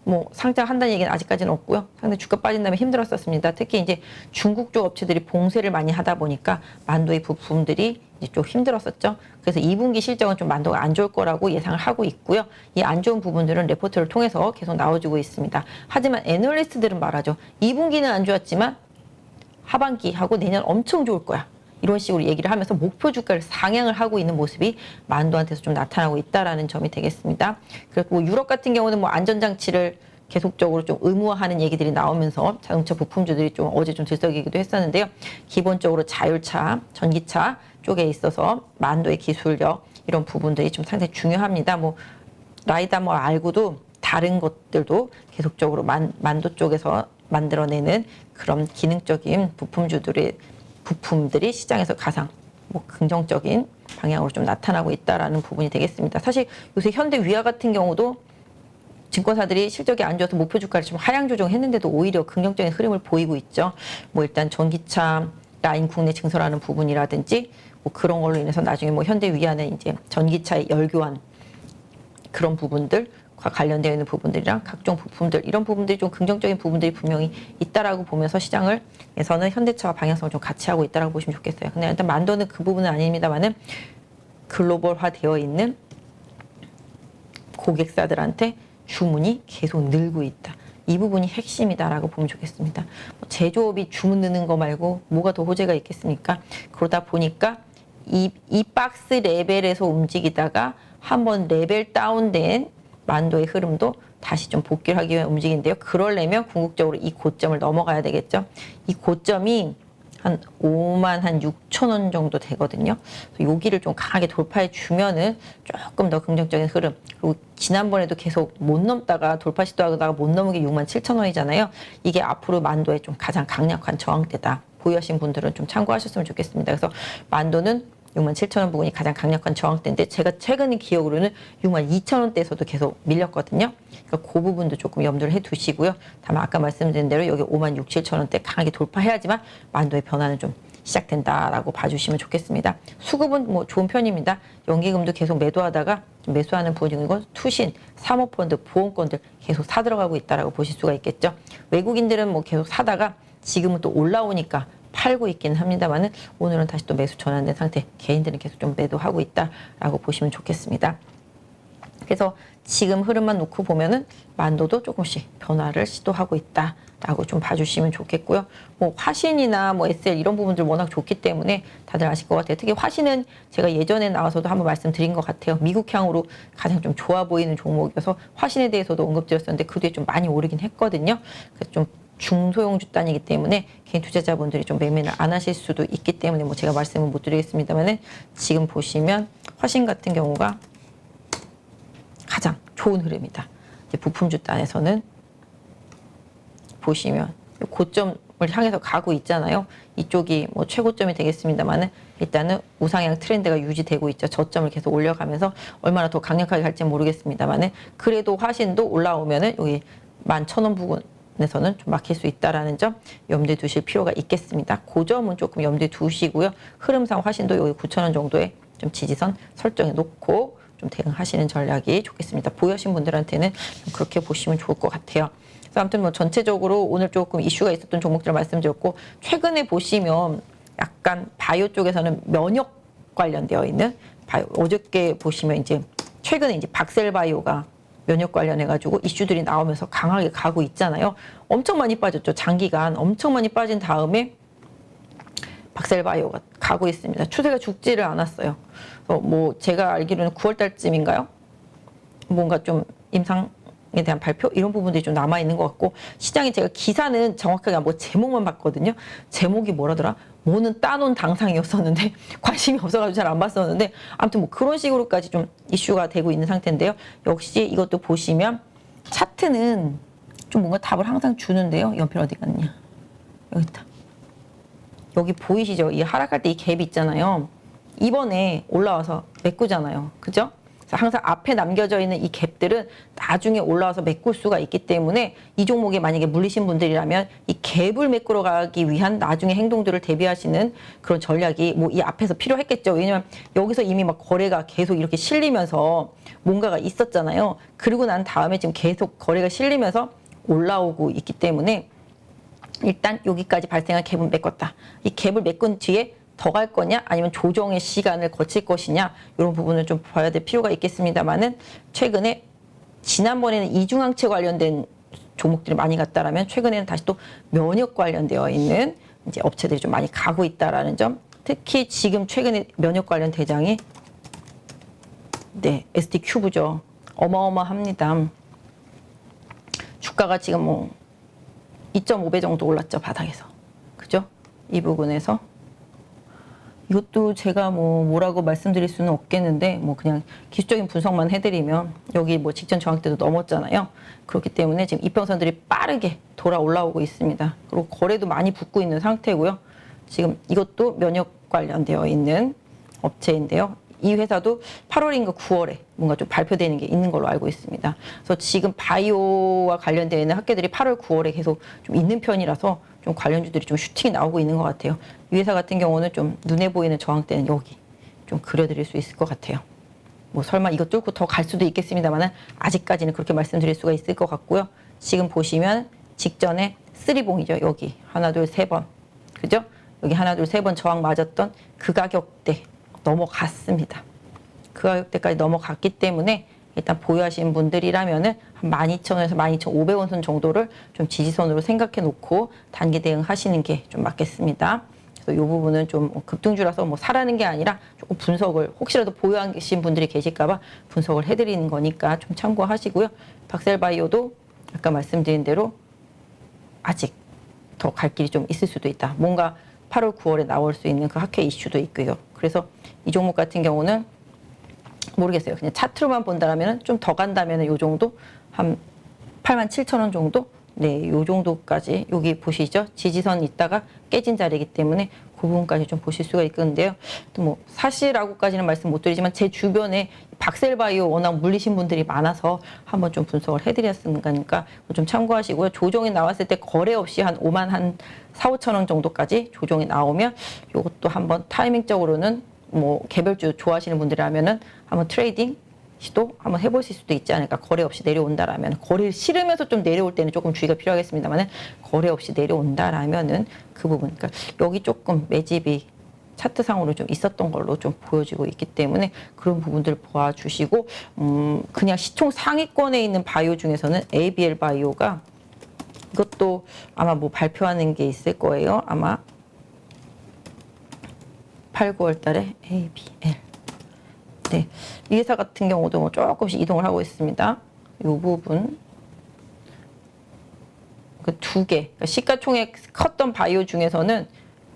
뭐 상장한다는 얘기는 아직까지는 없고요. 상당히 주가 빠진 다음에 힘들었었습니다. 특히 이제 중국 쪽 업체들이 봉쇄를 많이 하다 보니까 만도의 부품들이 이제 좀 힘들었었죠. 그래서 2분기 실적은 좀 만도가 안 좋을 거라고 예상을 하고 있고요. 이 안 좋은 부분들은 레포트를 통해서 계속 나와주고 있습니다. 하지만 애널리스트들은 말하죠. 2분기는 안 좋았지만 하반기하고 내년 엄청 좋을 거야. 이런 식으로 얘기를 하면서 목표 주가를 상향을 하고 있는 모습이 만도한테서 좀 나타나고 있다라는 점이 되겠습니다. 그리고 뭐 유럽 같은 경우는 뭐 안전장치를 계속적으로 좀 의무화하는 얘기들이 나오면서 자동차 부품주들이 좀 어제 좀 들썩이기도 했었는데요. 기본적으로 자율차, 전기차 쪽에 있어서 만도의 기술력 이런 부분들이 좀 상당히 중요합니다. 뭐 라이다 뭐 알고도 다른 것들도 계속적으로 만도 쪽에서 만들어내는 그런 기능적인 부품들이 시장에서 가장 뭐 긍정적인 방향으로 좀 나타나고 있다라는 부분이 되겠습니다. 사실 요새 현대위아 같은 경우도 증권사들이 실적이 안 좋아서 목표 주가를 좀 하향 조정했는데도 오히려 긍정적인 흐름을 보이고 있죠. 뭐 일단 전기차 라인 국내 증설하는 부분이라든지 뭐 그런 걸로 인해서 나중에 뭐 현대위아는 이제 전기차의 열교환 그런 부분들과 관련되어 있는 부분들이랑 각종 부품들 이런 부분들이 좀 긍정적인 부분들이 분명히 있다라고 보면서 시장에서는 현대차와 방향성을 좀 같이 하고 있다라고 보시면 좋겠어요. 근데 일단 만도는 그 부분은 아닙니다만은 글로벌화되어 있는 고객사들한테 주문이 계속 늘고 있다. 이 부분이 핵심이다라고 보면 좋겠습니다. 제조업이 주문 느는 거 말고 뭐가 더 호재가 있겠습니까? 그러다 보니까 이 박스 레벨에서 움직이다가 한번 레벨 다운된 만도의 흐름도 다시 좀 복귀를 하기 위해 움직이는데요. 그러려면 궁극적으로 이 고점을 넘어가야 되겠죠. 이 고점이 한 5만 한 6천 원 정도 되거든요. 여기를 좀 강하게 돌파해 주면은 조금 더 긍정적인 흐름. 그리고 지난번에도 계속 못 넘다가 돌파 시도하다가 못 넘은 게 6만 7천 원이잖아요. 이게 앞으로 만도의 좀 가장 강력한 저항대다. 보유하신 분들은 좀 참고하셨으면 좋겠습니다. 그래서 만도는 6만 7천 원 부분이 가장 강력한 저항대인데 제가 최근의 기억으로는 6만 2천 원대에서도 계속 밀렸거든요. 그러니까 그 부분도 조금 염두를 해두시고요. 다만 아까 말씀드린 대로 여기 5만 6, 7천 원대 강하게 돌파해야지만 만도의 변화는 좀 시작된다라고 봐주시면 좋겠습니다. 수급은 뭐 좋은 편입니다. 연기금도 계속 매도하다가 좀 매수하는 부분이고 투신, 사모펀드, 보험권들 계속 사들어가고 있다라고 보실 수가 있겠죠. 외국인들은 뭐 계속 사다가 지금은 또 올라오니까 팔고 있긴 합니다만은 오늘은 다시 또 매수 전환된 상태. 개인들은 계속 좀 매도하고 있다라고 보시면 좋겠습니다. 그래서 지금 흐름만 놓고 보면은 만도도 조금씩 변화를 시도하고 있다라고 좀 봐주시면 좋겠고요. 뭐 화신이나 뭐 SL 이런 부분들 워낙 좋기 때문에 다들 아실 것 같아요. 특히 화신은 제가 예전에 나와서도 한번 말씀드린 것 같아요. 미국향으로 가장 좀 좋아 보이는 종목이어서 화신에 대해서도 언급드렸었는데 그 뒤에 좀 많이 오르긴 했거든요. 그래서 좀 중소형주 단이기 때문에 개인 투자자분들이 좀 매매를 안 하실 수도 있기 때문에 뭐 제가 말씀을 못 드리겠습니다만은 지금 보시면 화신 같은 경우가 가장 좋은 흐름이다. 이제 부품주 단에서는 보시면 고점을 향해서 가고 있잖아요. 이쪽이 뭐 최고점이 되겠습니다만은 일단은 우상향 트렌드가 유지되고 있죠. 저점을 계속 올려가면서 얼마나 더 강력하게 갈지는 모르겠습니다만은 그래도 화신도 올라오면은 여기 11,000원 부근에서는 좀 막힐 수 있다라는 점 염두에 두실 필요가 있겠습니다. 그 점은 조금 염두에 두시고요. 흐름상 화신도 여기 9,000원 정도의 좀 지지선 설정해 놓고 좀 대응하시는 전략이 좋겠습니다. 보유하신 분들한테는 좀 그렇게 보시면 좋을 것 같아요. 그래서 아무튼 뭐 전체적으로 오늘 조금 이슈가 있었던 종목들을 말씀드렸고 최근에 보시면 약간 바이오 쪽에서는 면역 관련되어 있는 바이오, 어저께 보시면 이제 최근에 이제 박셀바이오가 면역 관련해가지고 이슈들이 나오면서 강하게 가고 있잖아요. 엄청 많이 빠졌죠. 장기간 엄청 많이 빠진 다음에 박셀바이오가 가고 있습니다. 추세가 죽지를 않았어요. 뭐 제가 알기로는 9월 달쯤인가요? 뭔가 좀 임상에 대한 발표 이런 부분들이 좀 남아 있는 것 같고 시장이 제가 기사는 정확하게 뭐 제목만 봤거든요. 제목이 뭐라더라? 뭐는 따놓은 당상이었었는데 관심이 없어가지고 잘 안 봤었는데 아무튼 뭐 그런 식으로까지 좀 이슈가 되고 있는 상태인데요. 역시 이것도 보시면 차트는 좀 뭔가 답을 항상 주는데요. 연필 어디 갔냐? 여기 있다. 여기 보이시죠? 이 하락할 때 이 갭이 있잖아요. 이번에 올라와서 메꾸잖아요. 그죠? 항상 앞에 남겨져 있는 이 갭들은 나중에 올라와서 메꿀 수가 있기 때문에 이 종목에 만약에 물리신 분들이라면 이 갭을 메꾸러 가기 위한 나중에 행동들을 대비하시는 그런 전략이 뭐 이 앞에서 필요했겠죠. 왜냐면 여기서 이미 막 거래가 계속 이렇게 실리면서 뭔가가 있었잖아요. 그리고 난 다음에 지금 계속 거래가 실리면서 올라오고 있기 때문에 일단 여기까지 발생한 갭은 메꿨다. 이 갭을 메꾼 뒤에 더 갈 거냐 아니면 조정의 시간을 거칠 것이냐 이런 부분을 좀 봐야 될 필요가 있겠습니다만은 최근에 지난번에는 이중항체 관련된 종목들이 많이 갔다라면 최근에는 다시 또 면역 관련되어 있는 이제 업체들이 좀 많이 가고 있다라는 점 특히 지금 최근에 면역 관련 대장이 네 ST 큐브죠. 어마어마합니다. 주가가 지금 뭐 2.5배 정도 올랐죠. 바닥에서. 그죠? 이 부분에서 이것도 제가 뭐라고 말씀드릴 수는 없겠는데 뭐 그냥 기술적인 분석만 해드리면 여기 뭐 직전 저항대도 넘었잖아요. 그렇기 때문에 지금 이평선들이 빠르게 돌아 올라오고 있습니다. 그리고 거래도 많이 붙고 있는 상태고요. 지금 이것도 면역 관련되어 있는 업체인데요. 이 회사도 8월인가 9월에 뭔가 좀 발표되는 게 있는 걸로 알고 있습니다. 그래서 지금 바이오와 관련되어 있는 학계들이 8월, 9월에 계속 좀 있는 편이라서 좀 관련주들이 좀 슈팅이 나오고 있는 것 같아요. 이 회사 같은 경우는 좀 눈에 보이는 저항대는 여기 좀 그려드릴 수 있을 것 같아요. 뭐 설마 이것 뚫고 더 갈 수도 있겠습니다만 아직까지는 그렇게 말씀드릴 수가 있을 것 같고요. 지금 보시면 직전에 쓰리봉이죠. 여기 하나, 둘, 세 번. 그죠? 여기 하나, 둘, 세 번 저항 맞았던 그 가격대 넘어갔습니다. 그 가격대까지 넘어갔기 때문에 일단 보유하신 분들이라면은 한 12,000원에서 12,500원 선 정도를 좀 지지선으로 생각해 놓고 단기 대응하시는 게 좀 맞겠습니다. 그래서 이 부분은 좀 급등주라서 뭐 사라는 게 아니라 조금 분석을 혹시라도 보유하신 분들이 계실까봐 분석을 해드리는 거니까 좀 참고하시고요. 박셀바이오도 아까 말씀드린 대로 아직 더 갈 길이 좀 있을 수도 있다. 뭔가 8월, 9월에 나올 수 있는 그 학회 이슈도 있고요. 그래서 이 종목 같은 경우는 모르겠어요. 그냥 차트로만 본다면 좀 더 간다면 요 정도 한 87,000원 정도 네, 요 정도까지 여기 보시죠. 지지선 있다가 깨진 자리이기 때문에 그 부분까지 좀 보실 수가 있겠는데요. 또 뭐 사실하고까지는 말씀 못 드리지만 제 주변에 박셀바이오 워낙 물리신 분들이 많아서 한번 좀 분석을 해드렸으니까 좀 참고하시고요. 조정이 나왔을 때 거래 없이 한 5만 한 4, 5천 원 정도까지 조정이 나오면 이것도 한번 타이밍적으로는 뭐 개별주 좋아하시는 분들이라면은 한번 트레이딩 시도 한번 해보실 수도 있지 않을까. 거래 없이 내려온다라면 거래를 싫으면서 좀 내려올 때는 조금 주의가 필요하겠습니다만은 거래 없이 내려온다라면은 그 부분. 그러니까 여기 조금 매집이 차트상으로 좀 있었던 걸로 좀 보여지고 있기 때문에 그런 부분들 보아주시고 그냥 시총 상위권에 있는 바이오 중에서는 ABL 바이오가 이것도 아마 뭐 발표하는 게 있을 거예요. 아마 8, 9월 달에 ABL. 네. 이 회사 같은 경우도 뭐 조금씩 이동을 하고 있습니다. 이 부분. 그 두 개. 그러니까 시가총액 컸던 바이오 중에서는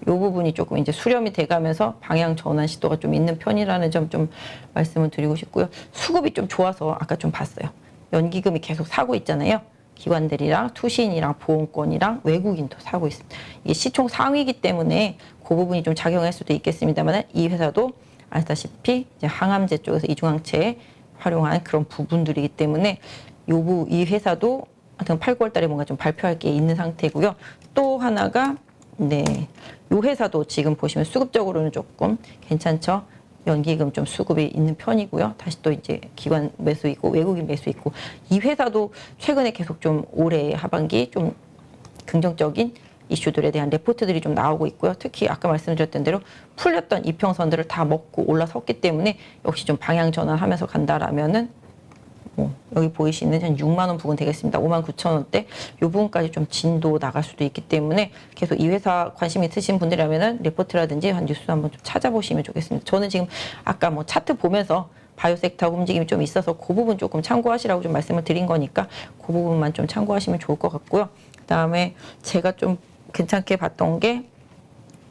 이 부분이 조금 이제 수렴이 돼가면서 방향 전환 시도가 좀 있는 편이라는 점 좀 말씀을 드리고 싶고요. 수급이 좀 좋아서 아까 좀 봤어요. 연기금이 계속 사고 있잖아요. 기관들이랑 투신이랑 보험권이랑 외국인도 사고 있습니다. 이게 시총 상위이기 때문에 그 부분이 좀 작용할 수도 있겠습니다만 이 회사도 아시다시피 이제 항암제 쪽에서 이중항체에 활용한 그런 부분들이기 때문에 이 회사도 하여튼 8, 9월 달에 뭔가 좀 발표할 게 있는 상태고요. 또 하나가 네, 이 회사도 지금 보시면 수급적으로는 조금 괜찮죠. 연기금 좀 수급이 있는 편이고요. 다시 또 이제 기관 매수 있고 외국인 매수 있고 이 회사도 최근에 계속 좀 올해 하반기 좀 긍정적인 이슈들에 대한 레포트들이 좀 나오고 있고요. 특히 아까 말씀드렸던 대로 풀렸던 이평선들을 다 먹고 올라섰기 때문에 역시 좀 방향 전환하면서 간다라면은 여기 보이시는 한 6만 원 부분 되겠습니다. 5만 9천 원대 이 부분까지 좀 진도 나갈 수도 있기 때문에 계속 이 회사 관심 있으신 분들이라면은 레포트라든지 한 뉴스 한번 좀 찾아보시면 좋겠습니다. 저는 지금 아까 뭐 차트 보면서 바이오 섹터 움직임이 좀 있어서 그 부분 조금 참고하시라고 좀 말씀을 드린 거니까 그 부분만 좀 참고하시면 좋을 것 같고요. 그다음에 제가 좀 괜찮게 봤던 게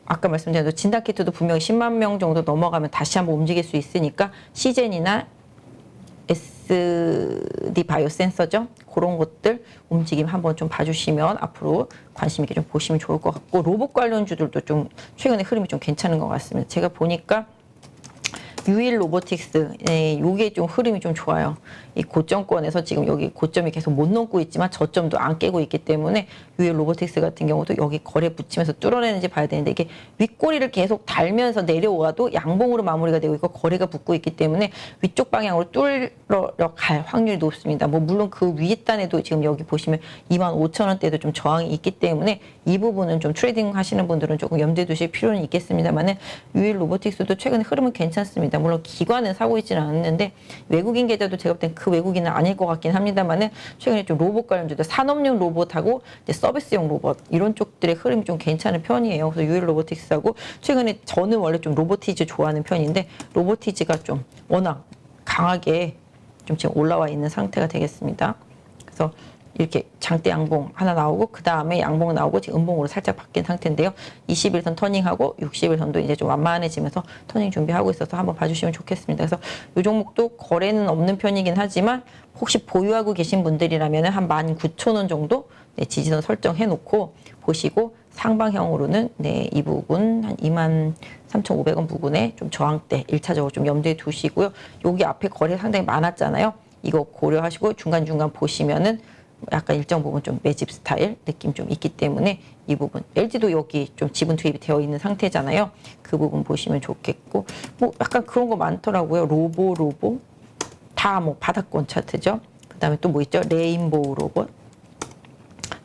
아까 말씀드린 대로 진단키트도 분명히 10만 명 정도 넘어가면 다시 한번 움직일 수 있으니까 시젠이나 SD 바이오 센서죠. 그런 것들 움직임 한번 좀 봐주시면 앞으로 관심 있게 좀 보시면 좋을 것 같고 로봇 관련주들도 좀 최근에 흐름이 좀 괜찮은 것 같습니다. 제가 보니까 유일 로보틱스, 요게 좀 흐름이 좀 좋아요. 이 고점권에서 지금 여기 고점이 계속 못 넘고 있지만 저점도 안 깨고 있기 때문에 유일 로보틱스 같은 경우도 여기 거래 붙이면서 뚫어내는지 봐야 되는데 이게 윗꼬리를 계속 달면서 내려와도 양봉으로 마무리가 되고 있고 거래가 붙고 있기 때문에 위쪽 방향으로 뚫으러 갈 확률이 높습니다. 뭐 물론 그 윗단에도 지금 여기 보시면 25,000원대도 좀 저항이 있기 때문에 이 부분은 좀 트레이딩 하시는 분들은 조금 염두에 두실 필요는 있겠습니다만은 유일 로보틱스도 최근에 흐름은 괜찮습니다. 물론 기관은 사고 있지는 않는데 외국인 계좌도 제가 볼 땐 그 외국인은 아닐 것 같긴 합니다만은 최근에 좀 로봇 관련주도 산업용 로봇하고 이제 서비스용 로봇 이런 쪽들의 흐름이 좀 괜찮은 편이에요. 그래서 유일 로보틱스하고 최근에 저는 원래 좀 로보티즈 좋아하는 편인데 로보티즈가 좀 워낙 강하게 좀 지금 올라와 있는 상태가 되겠습니다. 그래서 이렇게 장대 양봉 하나 나오고 그 다음에 양봉 나오고 지금 음봉으로 살짝 바뀐 상태인데요. 21선 터닝하고 61선도 이제 좀 완만해지면서 터닝 준비하고 있어서 한번 봐주시면 좋겠습니다. 그래서 이 종목도 거래는 없는 편이긴 하지만 혹시 보유하고 계신 분들이라면 한 19,000원 정도 지지선 설정해 놓고 보시고 상방향으로는 이 부분 한 23,500원 부분에 좀 저항대 1차적으로 좀 염두에 두시고요. 여기 앞에 거래 상당히 많았잖아요. 이거 고려하시고 중간중간 보시면은 약간 일정 부분 좀 매집 스타일 느낌 좀 있기 때문에 이 부분 LG도 여기 좀 지분 투입이 되어 있는 상태잖아요. 그 부분 보시면 좋겠고 뭐 약간 그런 거 많더라고요. 로보 다 뭐 바닥권 차트죠. 그다음에 또 뭐 있죠? 레인보우 로봇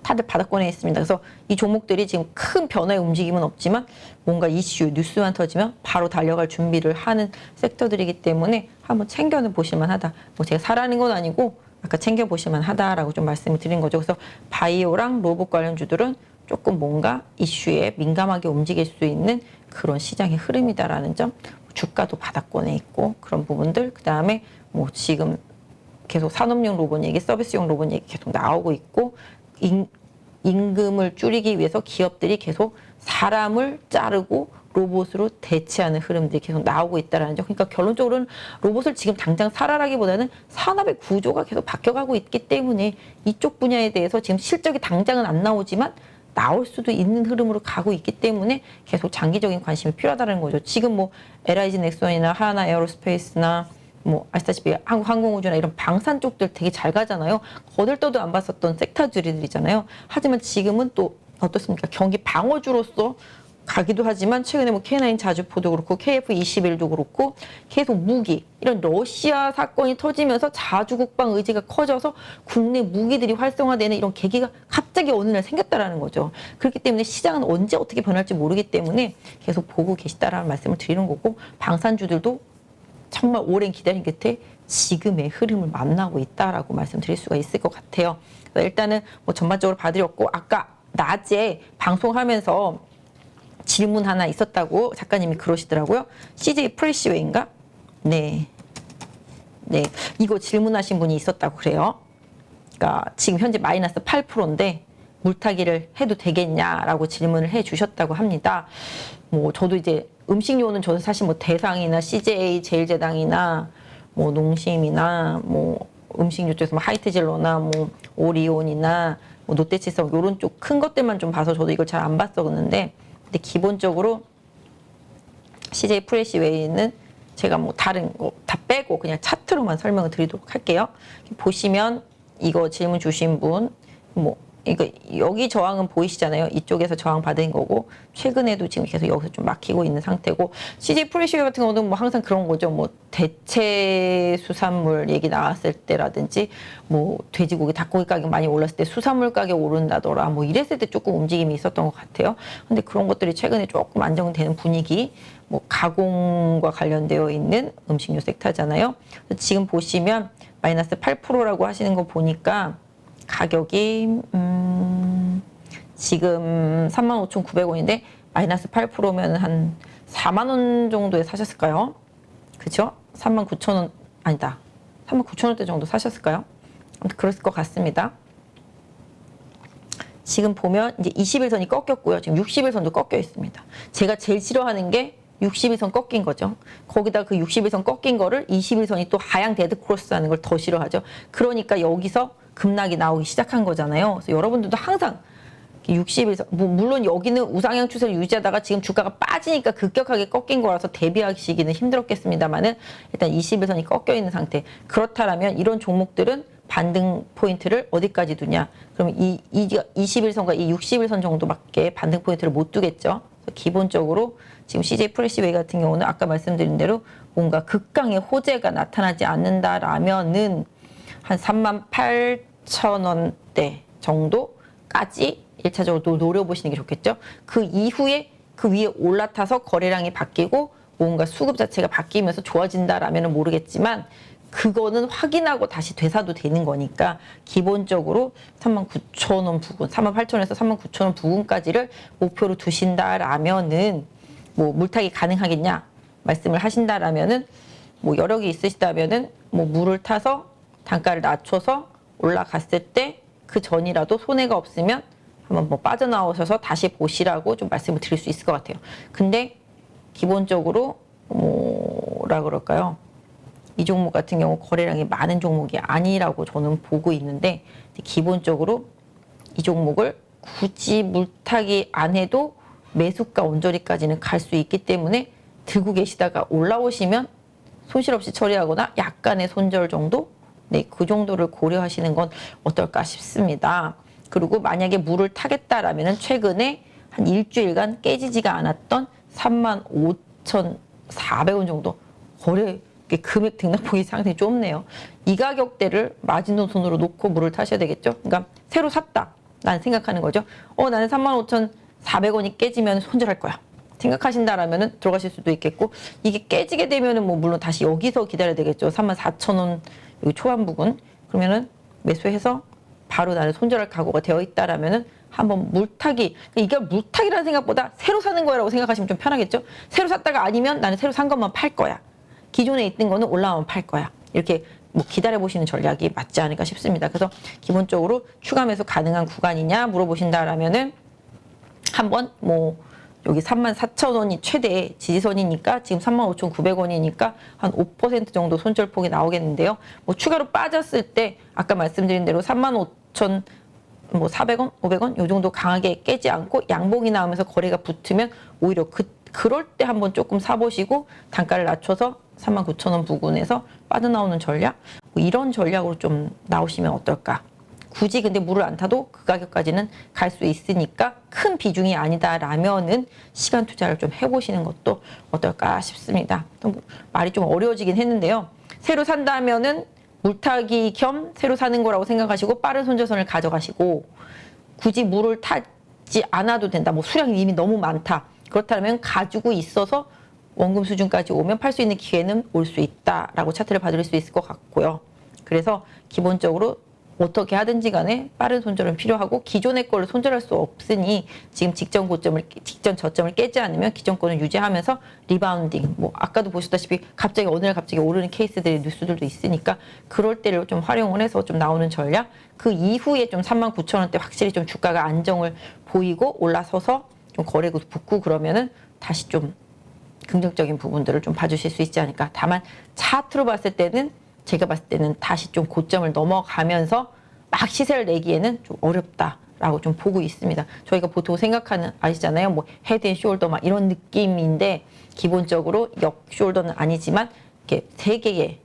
다들 바닥권에 있습니다. 그래서 이 종목들이 지금 큰 변화의 움직임은 없지만 뭔가 이슈 뉴스만 터지면 바로 달려갈 준비를 하는 섹터들이기 때문에 한번 챙겨는 보실만 하다. 뭐 제가 사라는 건 아니고 아까 챙겨보실만 하다라고 좀 말씀을 드린 거죠. 그래서 바이오랑 로봇 관련주들은 조금 뭔가 이슈에 민감하게 움직일 수 있는 그런 시장의 흐름이다라는 점. 주가도 바닥권에 있고 그런 부분들. 그 다음에 뭐 지금 계속 산업용 로봇 얘기, 서비스용 로봇 얘기 계속 나오고 있고 임금을 줄이기 위해서 기업들이 계속 사람을 자르고 로봇으로 대체하는 흐름들이 계속 나오고 있다는 점. 그러니까 결론적으로는 로봇을 지금 당장 사라라기보다는 산업의 구조가 계속 바뀌어가고 있기 때문에 이쪽 분야에 대해서 지금 실적이 당장은 안 나오지만 나올 수도 있는 흐름으로 가고 있기 때문에 계속 장기적인 관심이 필요하다는 거죠. 지금 뭐 LIG 넥슨이나 하나 에어로스페이스나 뭐 아시다시피 한국항공우주나 이런 방산 쪽들 되게 잘 가잖아요. 거들떠도 안 봤었던 섹터들이잖아요. 하지만 지금은 또 어떻습니까? 경기 방어주로서 가기도 하지만 최근에 뭐 K9 자주포도 그렇고 KF21도 그렇고 계속 무기 이런 러시아 사건이 터지면서 자주국방 의지가 커져서 국내 무기들이 활성화되는 이런 계기가 갑자기 어느 날 생겼다라는 거죠. 그렇기 때문에 시장은 언제 어떻게 변할지 모르기 때문에 계속 보고 계시다라는 말씀을 드리는 거고 방산주들도 정말 오랜 기다림 끝에 지금의 흐름을 만나고 있다라고 말씀드릴 수가 있을 것 같아요. 그래서 일단은 뭐 전반적으로 봐드렸고 아까 낮에 방송하면서 질문 하나 있었다고 작가님이 그러시더라고요. CJ 프레시웨이인가? 네. 네. 이거 질문하신 분이 있었다고 그래요. 그러니까 지금 현재 마이너스 8%인데 물타기를 해도 되겠냐라고 질문을 해 주셨다고 합니다. 뭐 저도 이제 음식료는 저도 사실 뭐 대상이나 CJ 제일제당이나 뭐 농심이나 뭐 음식료 쪽에서 뭐 하이트젤로나 뭐 오리온이나 뭐 롯데치석 요런 쪽 큰 것들만 좀 봐서 저도 이걸 잘 안 봤었는데 근데 기본적으로 CJ 프레시웨이는 제가 뭐 다른 거 다 빼고 그냥 차트로만 설명을 드리도록 할게요. 보시면 이거 질문 주신 분 뭐 이거 여기 저항은 보이시잖아요. 이쪽에서 저항 받은 거고 최근에도 지금 계속 여기서 좀 막히고 있는 상태고 CJ 프레시웨이 같은 경우는 뭐 항상 그런 거죠. 뭐 대체 수산물 얘기 나왔을 때라든지 뭐 돼지고기, 닭고기 가격 많이 올랐을 때 수산물 가격 오른다더라. 뭐 이랬을 때 조금 움직임이 있었던 것 같아요. 근데 그런 것들이 최근에 조금 안정되는 분위기. 뭐 가공과 관련되어 있는 음식료 섹터잖아요. 지금 보시면 마이너스 8%라고 하시는 거 보니까 가격이 지금 35,900원인데 마이너스 8%면 한 4만 원 정도에 사셨을까요? 그죠? 39,000원 아니다. 39,000원대 정도 사셨을까요? 그랬을 것 같습니다. 지금 보면 이제 21선이 꺾였고요. 지금 61선도 꺾여 있습니다. 제가 제일 싫어하는 게 61선 꺾인 거죠. 거기다 그 61선 꺾인 거를 21선이 또 하향 데드 크로스 하는 걸 더 싫어하죠. 그러니까 여기서 급락이 나오기 시작한 거잖아요. 그래서 여러분들도 항상 61선, 뭐 물론 여기는 우상향 추세를 유지하다가 지금 주가가 빠지니까 급격하게 꺾인 거라서 대비하시기는 힘들었겠습니다만은 일단 21선이 꺾여 있는 상태. 그렇다면 이런 종목들은 반등 포인트를 어디까지 두냐? 그럼 이 21선과 이 61선 정도밖에 반등 포인트를 못 두겠죠. 그래서 기본적으로 지금 CJ 프레시웨이 같은 경우는 아까 말씀드린 대로 뭔가 극강의 호재가 나타나지 않는다라면은 한 38,000원대 정도까지 1차적으로 노려보시는 게 좋겠죠. 그 이후에 그 위에 올라타서 거래량이 바뀌고 뭔가 수급 자체가 바뀌면서 좋아진다라면 모르겠지만 그거는 확인하고 다시 되사도 되는 거니까 기본적으로 39,000원 부근, 38,000원에서 39,000원 부근까지를 목표로 두신다라면은 뭐 물타기 가능하겠냐 말씀을 하신다라면은 뭐 여력이 있으시다면은 뭐 물을 타서 단가를 낮춰서 올라갔을 때 그 전이라도 손해가 없으면 한번 뭐 빠져나오셔서 다시 보시라고 좀 말씀을 드릴 수 있을 것 같아요. 근데 기본적으로 뭐라 그럴까요? 이 종목 같은 경우 거래량이 많은 종목이 아니라고 저는 보고 있는데 기본적으로 이 종목을 굳이 물타기 안 해도 매수가 언저리까지는 갈 수 있기 때문에 들고 계시다가 올라오시면 손실 없이 처리하거나 약간의 손절 정도? 네, 그 정도를 고려하시는 건 어떨까 싶습니다. 그리고 만약에 물을 타겠다라면 최근에 한 일주일간 깨지지가 않았던 35,400원 정도 거래 금액 등락폭이 상당히 좁네요. 이 가격대를 마진돈 손으로 놓고 물을 타셔야 되겠죠. 그러니까 새로 샀다. 난 생각하는 거죠. 나는 35,400원이 깨지면 손절할 거야. 생각하신다라면은 들어가실 수도 있겠고 이게 깨지게 되면은 뭐 물론 다시 여기서 기다려야 되겠죠. 34,000원 여기 초반 부근 그러면은 매수해서 바로 나는 손절할 각오가 되어 있다라면은 한번 물타기 이게 물타기라는 생각보다 새로 사는 거라고 생각하시면 좀 편하겠죠. 새로 샀다가 아니면 나는 새로 산 것만 팔 거야. 기존에 있던 거는 올라오면 팔 거야. 이렇게 뭐 기다려 보시는 전략이 맞지 않을까 싶습니다. 그래서 기본적으로 추가 매수 가능한 구간이냐 물어보신다라면은 한번 뭐 여기 34,000원이 최대 지지선이니까 지금 35,900원이니까 한 5% 정도 손절폭이 나오겠는데요. 뭐 추가로 빠졌을 때 아까 말씀드린 대로 35,400원, 500원 요 정도 강하게 깨지 않고 양봉이 나오면서 거래가 붙으면 오히려 그럴 때 한번 조금 사보시고 단가를 낮춰서 39,000원 부근에서 빠져나오는 전략 뭐 이런 전략으로 좀 나오시면 어떨까 굳이 근데 물을 안 타도 그 가격까지는 갈 수 있으니까 큰 비중이 아니다라면은 시간 투자를 좀 해보시는 것도 어떨까 싶습니다. 말이 좀 어려워지긴 했는데요. 새로 산다면은 물타기 겸 새로 사는 거라고 생각하시고 빠른 손절선을 가져가시고, 굳이 물을 타지 않아도 된다. 뭐 수량이 이미 너무 많다. 그렇다면 가지고 있어서 원금 수준까지 오면 팔 수 있는 기회는 올 수 있다라고 차트를 봐드릴 수 있을 것 같고요. 그래서 기본적으로 어떻게 하든지 간에 빠른 손절은 필요하고, 기존의 거를 손절할 수 없으니 지금 직전 저점을 깨지 않으면 기존 거는 유지하면서 리바운딩, 뭐 아까도 보셨다시피 갑자기 어느 날 갑자기 오르는 케이스들의 뉴스들도 있으니까 그럴 때를 좀 활용을 해서 좀 나오는 전략, 그 이후에 좀 39,000원대 확실히 좀 주가가 안정을 보이고 올라서서 좀 거래도 붙고 그러면은 다시 좀 긍정적인 부분들을 좀 봐주실 수 있지 않을까. 다만 차트로 봤을 때는, 제가 봤을 때는 다시 좀 고점을 넘어가면서 막 시세를 내기에는 좀 어렵다라고 좀 보고 있습니다. 저희가 보통 생각하는, 아시잖아요. 뭐 헤드 앤 숄더 막 이런 느낌인데, 기본적으로 역 숄더는 아니지만 이렇게 세 개의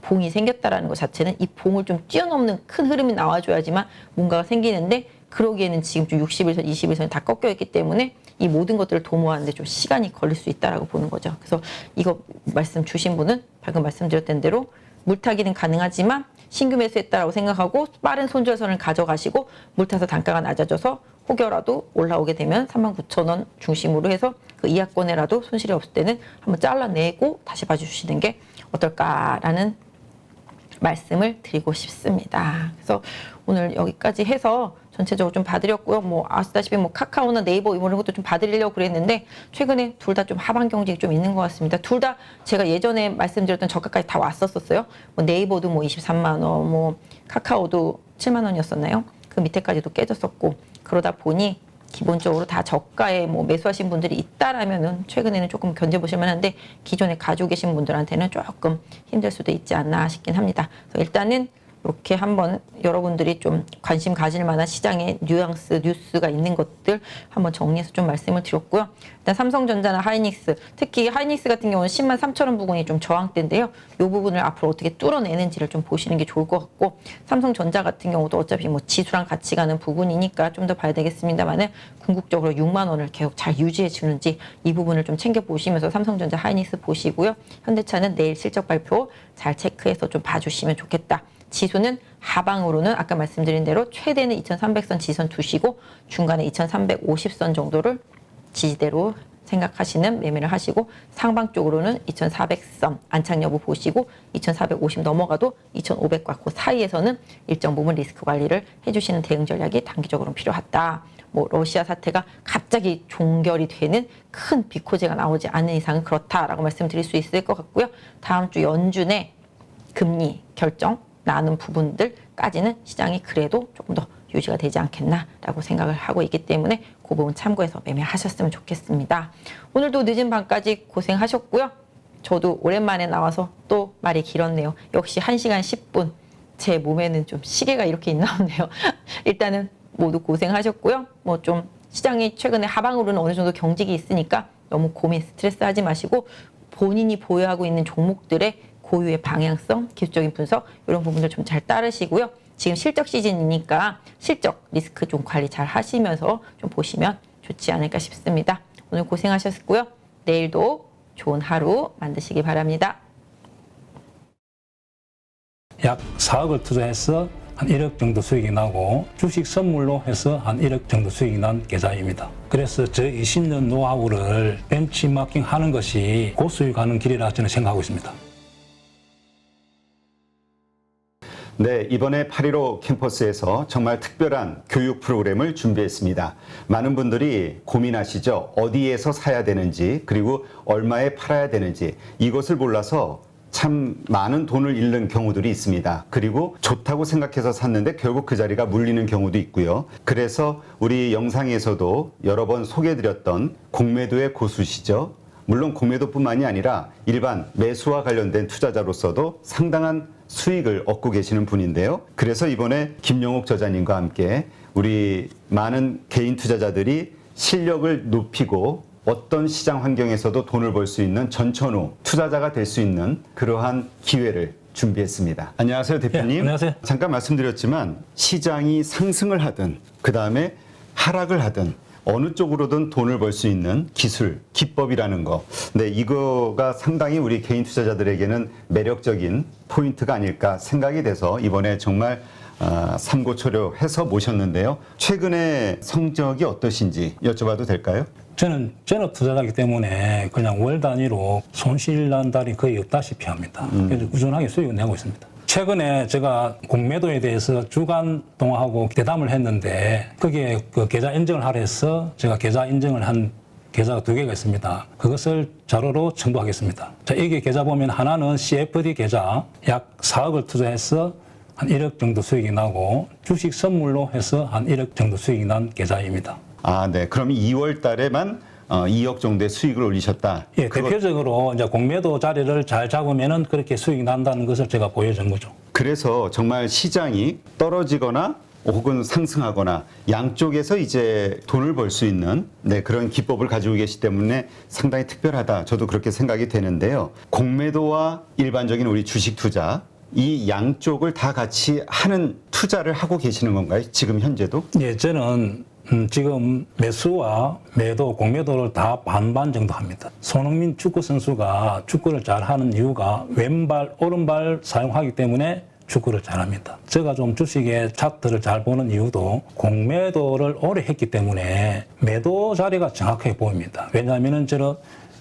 봉이 생겼다라는 것 자체는 이 봉을 좀 뛰어넘는 큰 흐름이 나와줘야지만 뭔가가 생기는데, 그러기에는 지금 좀 60일선, 20일선이 다 꺾여 있기 때문에 이 모든 것들을 도모하는데 좀 시간이 걸릴 수 있다라고 보는 거죠. 그래서 이거 말씀 주신 분은 방금 말씀드렸던 대로 물타기는 가능하지만 신규 매수했다라고 생각하고 빠른 손절선을 가져가시고, 물타서 단가가 낮아져서 혹여라도 올라오게 되면 39,000원 중심으로 해서 그 이하권에라도 손실이 없을 때는 한번 잘라내고 다시 봐주시는 게 어떨까라는 말씀을 드리고 싶습니다. 그래서 오늘 여기까지 해서 전체적으로 좀 봐드렸고요. 뭐 아시다시피 뭐 카카오나 네이버 이런 것도 좀 봐드리려고 그랬는데, 최근에 둘 다 좀 하방 경직이 좀 있는 것 같습니다. 둘 다 제가 예전에 말씀드렸던 저가까지 다 왔었어요. 뭐 네이버도 뭐 23만 원, 뭐 카카오도 7만 원이었었나요? 그 밑에까지도 깨졌었고, 그러다 보니 기본적으로 다 저가에 뭐 매수하신 분들이 있다라면은 최근에는 조금 견뎌보실 만한데, 기존에 가지고 계신 분들한테는 조금 힘들 수도 있지 않나 싶긴 합니다. 그래서 일단은 이렇게 한번 여러분들이 좀 관심 가질 만한 시장의 뉘앙스, 뉴스가 있는 것들 한번 정리해서 좀 말씀을 드렸고요. 일단 삼성전자나 하이닉스, 특히 하이닉스 같은 경우는 10만 3천원 부근이 좀 저항대인데요. 이 부분을 앞으로 어떻게 뚫어내는지를 좀 보시는 게 좋을 것 같고, 삼성전자 같은 경우도 어차피 뭐 지수랑 같이 가는 부분이니까 좀 더 봐야 되겠습니다만은, 궁극적으로 6만 원을 계속 잘 유지해 주는지 이 부분을 좀 챙겨 보시면서 삼성전자, 하이닉스 보시고요. 현대차는 내일 실적 발표 잘 체크해서 좀 봐주시면 좋겠다. 지수는 하방으로는 아까 말씀드린 대로 최대는 2300선 지선 두시고, 중간에 2350선 정도를 지지대로 생각하시는 매매를 하시고, 상방 쪽으로는 2400선 안착 여부 보시고, 2450 넘어가도 2500과 그 사이에서는 일정 부분 리스크 관리를 해주시는 대응 전략이 단기적으로 필요하다. 뭐 러시아 사태가 갑자기 종결이 되는 큰 비코제가 나오지 않는 이상은 그렇다라고 말씀드릴 수 있을 것 같고요. 다음 주 연준의 금리 결정 나는 부분들까지는 시장이 그래도 조금 더 유지가 되지 않겠나라고 생각을 하고 있기 때문에 그 부분 참고해서 매매하셨으면 좋겠습니다. 오늘도 늦은 밤까지 고생하셨고요. 저도 오랜만에 나와서 또 말이 길었네요. 역시 1시간 10분. 제 몸에는 좀 시계가 이렇게 있나 보네요. 일단은 모두 고생하셨고요. 뭐 좀 시장이 최근에 하방으로는 어느 정도 경직이 있으니까 너무 고민, 스트레스 하지 마시고, 본인이 보유하고 있는 종목들의 고유의 방향성, 기술적인 분석 이런 부분들 좀 잘 따르시고요. 지금 실적 시즌이니까 실적 리스크 좀 관리 잘 하시면서 좀 보시면 좋지 않을까 싶습니다. 오늘 고생하셨고요. 내일도 좋은 하루 만드시기 바랍니다. 약 4억을 투자해서 한 1억 정도 수익이 나고, 주식 선물로 해서 한 1억 정도 수익이 난 계좌입니다. 그래서 저 20년 노하우를 벤치마킹 하는 것이 고수익 가는 길이라 저는 생각하고 있습니다. 네, 이번에 8.15 캠퍼스에서 정말 특별한 교육 프로그램을 준비했습니다. 많은 분들이 고민하시죠. 어디에서 사야 되는지, 그리고 얼마에 팔아야 되는지, 이것을 몰라서 참 많은 돈을 잃는 경우들이 있습니다. 그리고 좋다고 생각해서 샀는데 결국 그 자리가 물리는 경우도 있고요. 그래서 우리 영상에서도 여러 번 소개해드렸던 공매도의 고수시죠. 물론 공매도뿐만이 아니라 일반 매수와 관련된 투자자로서도 상당한 수익을 얻고 계시는 분인데요. 그래서 이번에 김용옥 저자님과 함께 우리 많은 개인 투자자들이 실력을 높이고 어떤 시장 환경에서도 돈을 벌 수 있는 전천후 투자자가 될 수 있는 그러한 기회를 준비했습니다. 안녕하세요, 대표님. 네, 안녕하세요. 잠깐 말씀드렸지만 시장이 상승을 하든 그 다음에 하락을 하든 어느 쪽으로든 돈을 벌 수 있는 기술, 기법이라는 거. 네, 이거가 상당히 우리 개인 투자자들에게는 매력적인 포인트가 아닐까 생각이 돼서 이번에 정말 삼고초려해서 모셨는데요. 최근에 성적이 어떠신지 여쭤봐도 될까요? 저는 전업 투자자이기 때문에 그냥 월 단위로 손실 난 달이 거의 없다시피 합니다. 그래서 꾸준하게 수익을 내고 있습니다. 최근에 제가 공매도에 대해서 주간 동화하고 대담을 했는데 거기에 그 계좌 인증을 하라 해서 제가 계좌 인증을 한 계좌가 2개가 있습니다. 그것을 자료로 첨부하겠습니다. 자, 이게 계좌 보면 하나는 CFD 계좌 약 4억을 투자해서 한 1억 정도 수익이 나고 주식 선물로 해서 한 1억 정도 수익이 난 계좌입니다. 아, 네. 그럼 2월 달에만 2억 정도의 수익을 올리셨다. 예, 대표적으로 이제 공매도 자리를 잘 잡으면은 그렇게 수익이 난다는 것을 제가 보여준 거죠. 그래서 정말 시장이 떨어지거나 혹은 상승하거나 양쪽에서 이제 돈을 벌 수 있는 네, 그런 기법을 가지고 계시기 때문에 상당히 특별하다. 저도 그렇게 생각이 되는데요. 공매도와 일반적인 우리 주식 투자 이 양쪽을 다 같이 하는 투자를 하고 계시는 건가요? 지금 현재도? 예, 저는 지금 매수와 매도, 공매도를 다 반반 정도 합니다. 손흥민 축구 선수가 축구를 잘하는 이유가 왼발, 오른발 사용하기 때문에 축구를 잘합니다. 제가 좀 주식의 차트를 잘 보는 이유도 공매도를 오래 했기 때문에 매도 자리가 정확하게 보입니다. 왜냐하면 저는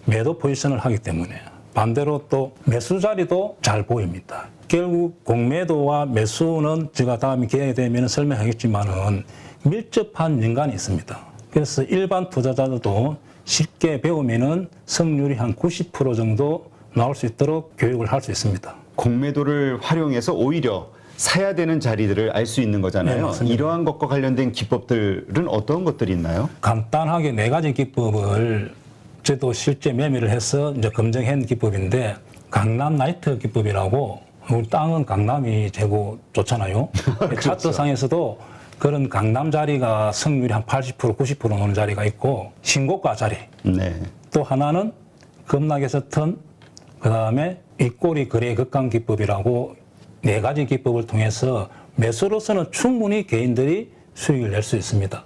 매도 포지션을 하기 때문에. 반대로 또 매수 자리도 잘 보입니다. 결국 공매도와 매수는 제가 다음에 기회가 되면 설명하겠지만은 밀접한 연관이 있습니다. 그래서 일반 투자자들도 쉽게 배우면은 성률이 한 90% 정도 나올 수 있도록 교육을 할 수 있습니다. 공매도를 활용해서 오히려 사야 되는 자리들을 알 수 있는 거잖아요. 네, 맞습니다. 이러한 것과 관련된 기법들은 어떤 것들이 있나요? 간단하게 4가지 기법을 저도 실제 매매를 해서 이제 검증한 기법인데 강남 나이트 기법이라고 우리 땅은 강남이 최고 좋잖아요. 차트상에서도 그런 강남 자리가 성률이 한 80%, 90% 노는 자리가 있고 신고가 자리. 네. 또 하나는 급락에서 턴, 그 다음에 윗꼬리 거래 극강 기법이라고 4가지 기법을 통해서 매수로서는 충분히 개인들이 수익을 낼 수 있습니다.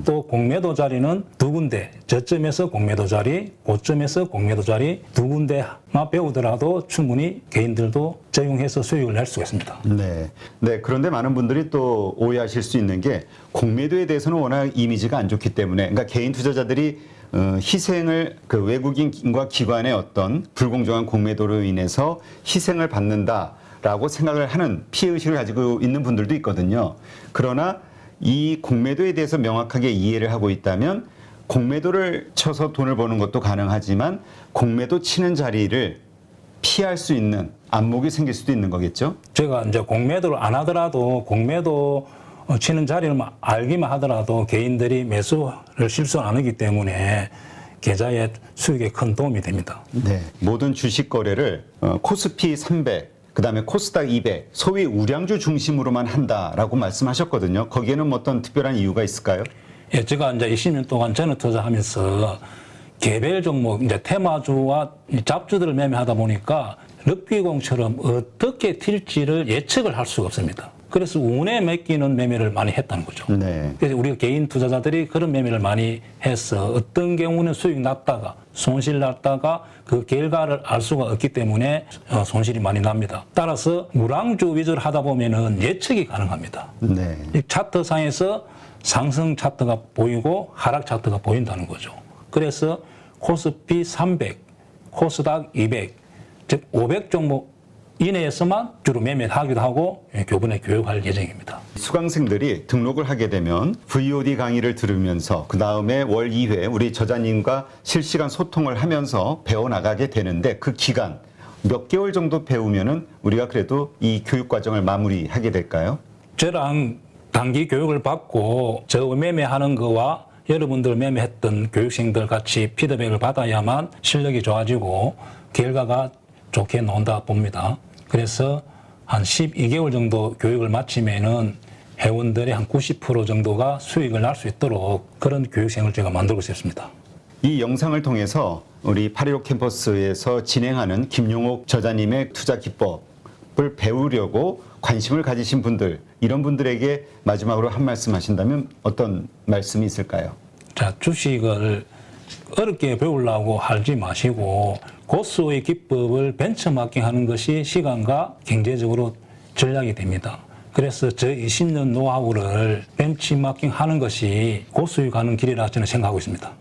또 공매도 자리는 2군데, 저점에서 공매도 자리, 고점에서 공매도 자리 2군데만 배우더라도 충분히 개인들도 적용해서 수익을 낼 수가 있습니다. 네. 네. 그런데 많은 분들이 또 오해하실 수 있는 게 공매도에 대해서는 워낙 이미지가 안 좋기 때문에 그러니까 개인 투자자들이 희생을 그 외국인과 기관의 어떤 불공정한 공매도로 인해서 희생을 받는다라고 생각을 하는 피해의식을 가지고 있는 분들도 있거든요. 그러나 이 공매도에 대해서 명확하게 이해를 하고 있다면 공매도를 쳐서 돈을 버는 것도 가능하지만 공매도 치는 자리를 피할 수 있는 안목이 생길 수도 있는 거겠죠? 제가 이제 공매도를 안 하더라도 공매도 치는 자리를 알기만 하더라도 개인들이 매수를 실수 안 하기 때문에 계좌의 수익에 큰 도움이 됩니다. 네. 모든 주식 거래를 코스피 300, 그다음에 코스닥 200, 소위 우량주 중심으로만 한다라고 말씀하셨거든요. 거기에는 뭐 어떤 특별한 이유가 있을까요? 예, 제가 이제 20년 동안 전업 투자하면서 개별 종목, 이제 테마주와 잡주들을 매매하다 보니까 럭비공처럼 어떻게 튈지를 예측을 할 수가 없습니다. 그래서 운에 맡기는 매매를 많이 했다는 거죠. 네. 그래서 우리가 개인 투자자들이 그런 매매를 많이 해서 어떤 경우는 수익 났다가 손실 났다가 그 결과를 알 수가 없기 때문에 손실이 많이 납니다. 따라서 우량주 위주로 하다 보면은 예측이 가능합니다. 네. 이 차트상에서 상승 차트가 보이고 하락 차트가 보인다는 거죠. 그래서 코스피 300, 코스닥 200, 즉 500 종목 이내에서만 주로 매매를 하기도 하고 교본에 교육할 예정입니다. 수강생들이 등록을 하게 되면 VOD 강의를 들으면서 그 다음에 월 2회 우리 저자님과 실시간 소통을 하면서 배워나가게 되는데 그 기간 몇 개월 정도 배우면은 우리가 그래도 이 교육 과정을 마무리하게 될까요? 저랑 단기 교육을 받고 저 매매하는 거와 여러분들 매매했던 교육생들 같이 피드백을 받아야만 실력이 좋아지고 결과가 좋게 나온다 봅니다. 그래서 한 12개월 정도 교육을 마치면은 회원들의 한 90% 정도가 수익을 날 수 있도록 그런 교육생을 제가 만들고 싶습니다. 이 영상을 통해서 우리 8.15 캠퍼스에서 진행하는 김용옥 저자님의 투자 기법 주식을 배우려고 관심을 가지신 분들, 이런 분들에게 마지막으로 한 말씀 하신다면 어떤 말씀이 있을까요? 자, 주식을 어렵게 배우려고 하지 마시고 고수의 기법을 벤처마킹 하는 것이 시간과 경제적으로 전략이 됩니다. 그래서 저 20년 노하우를 벤치마킹 하는 것이 고수에 가는 길이라 저는 생각하고 있습니다.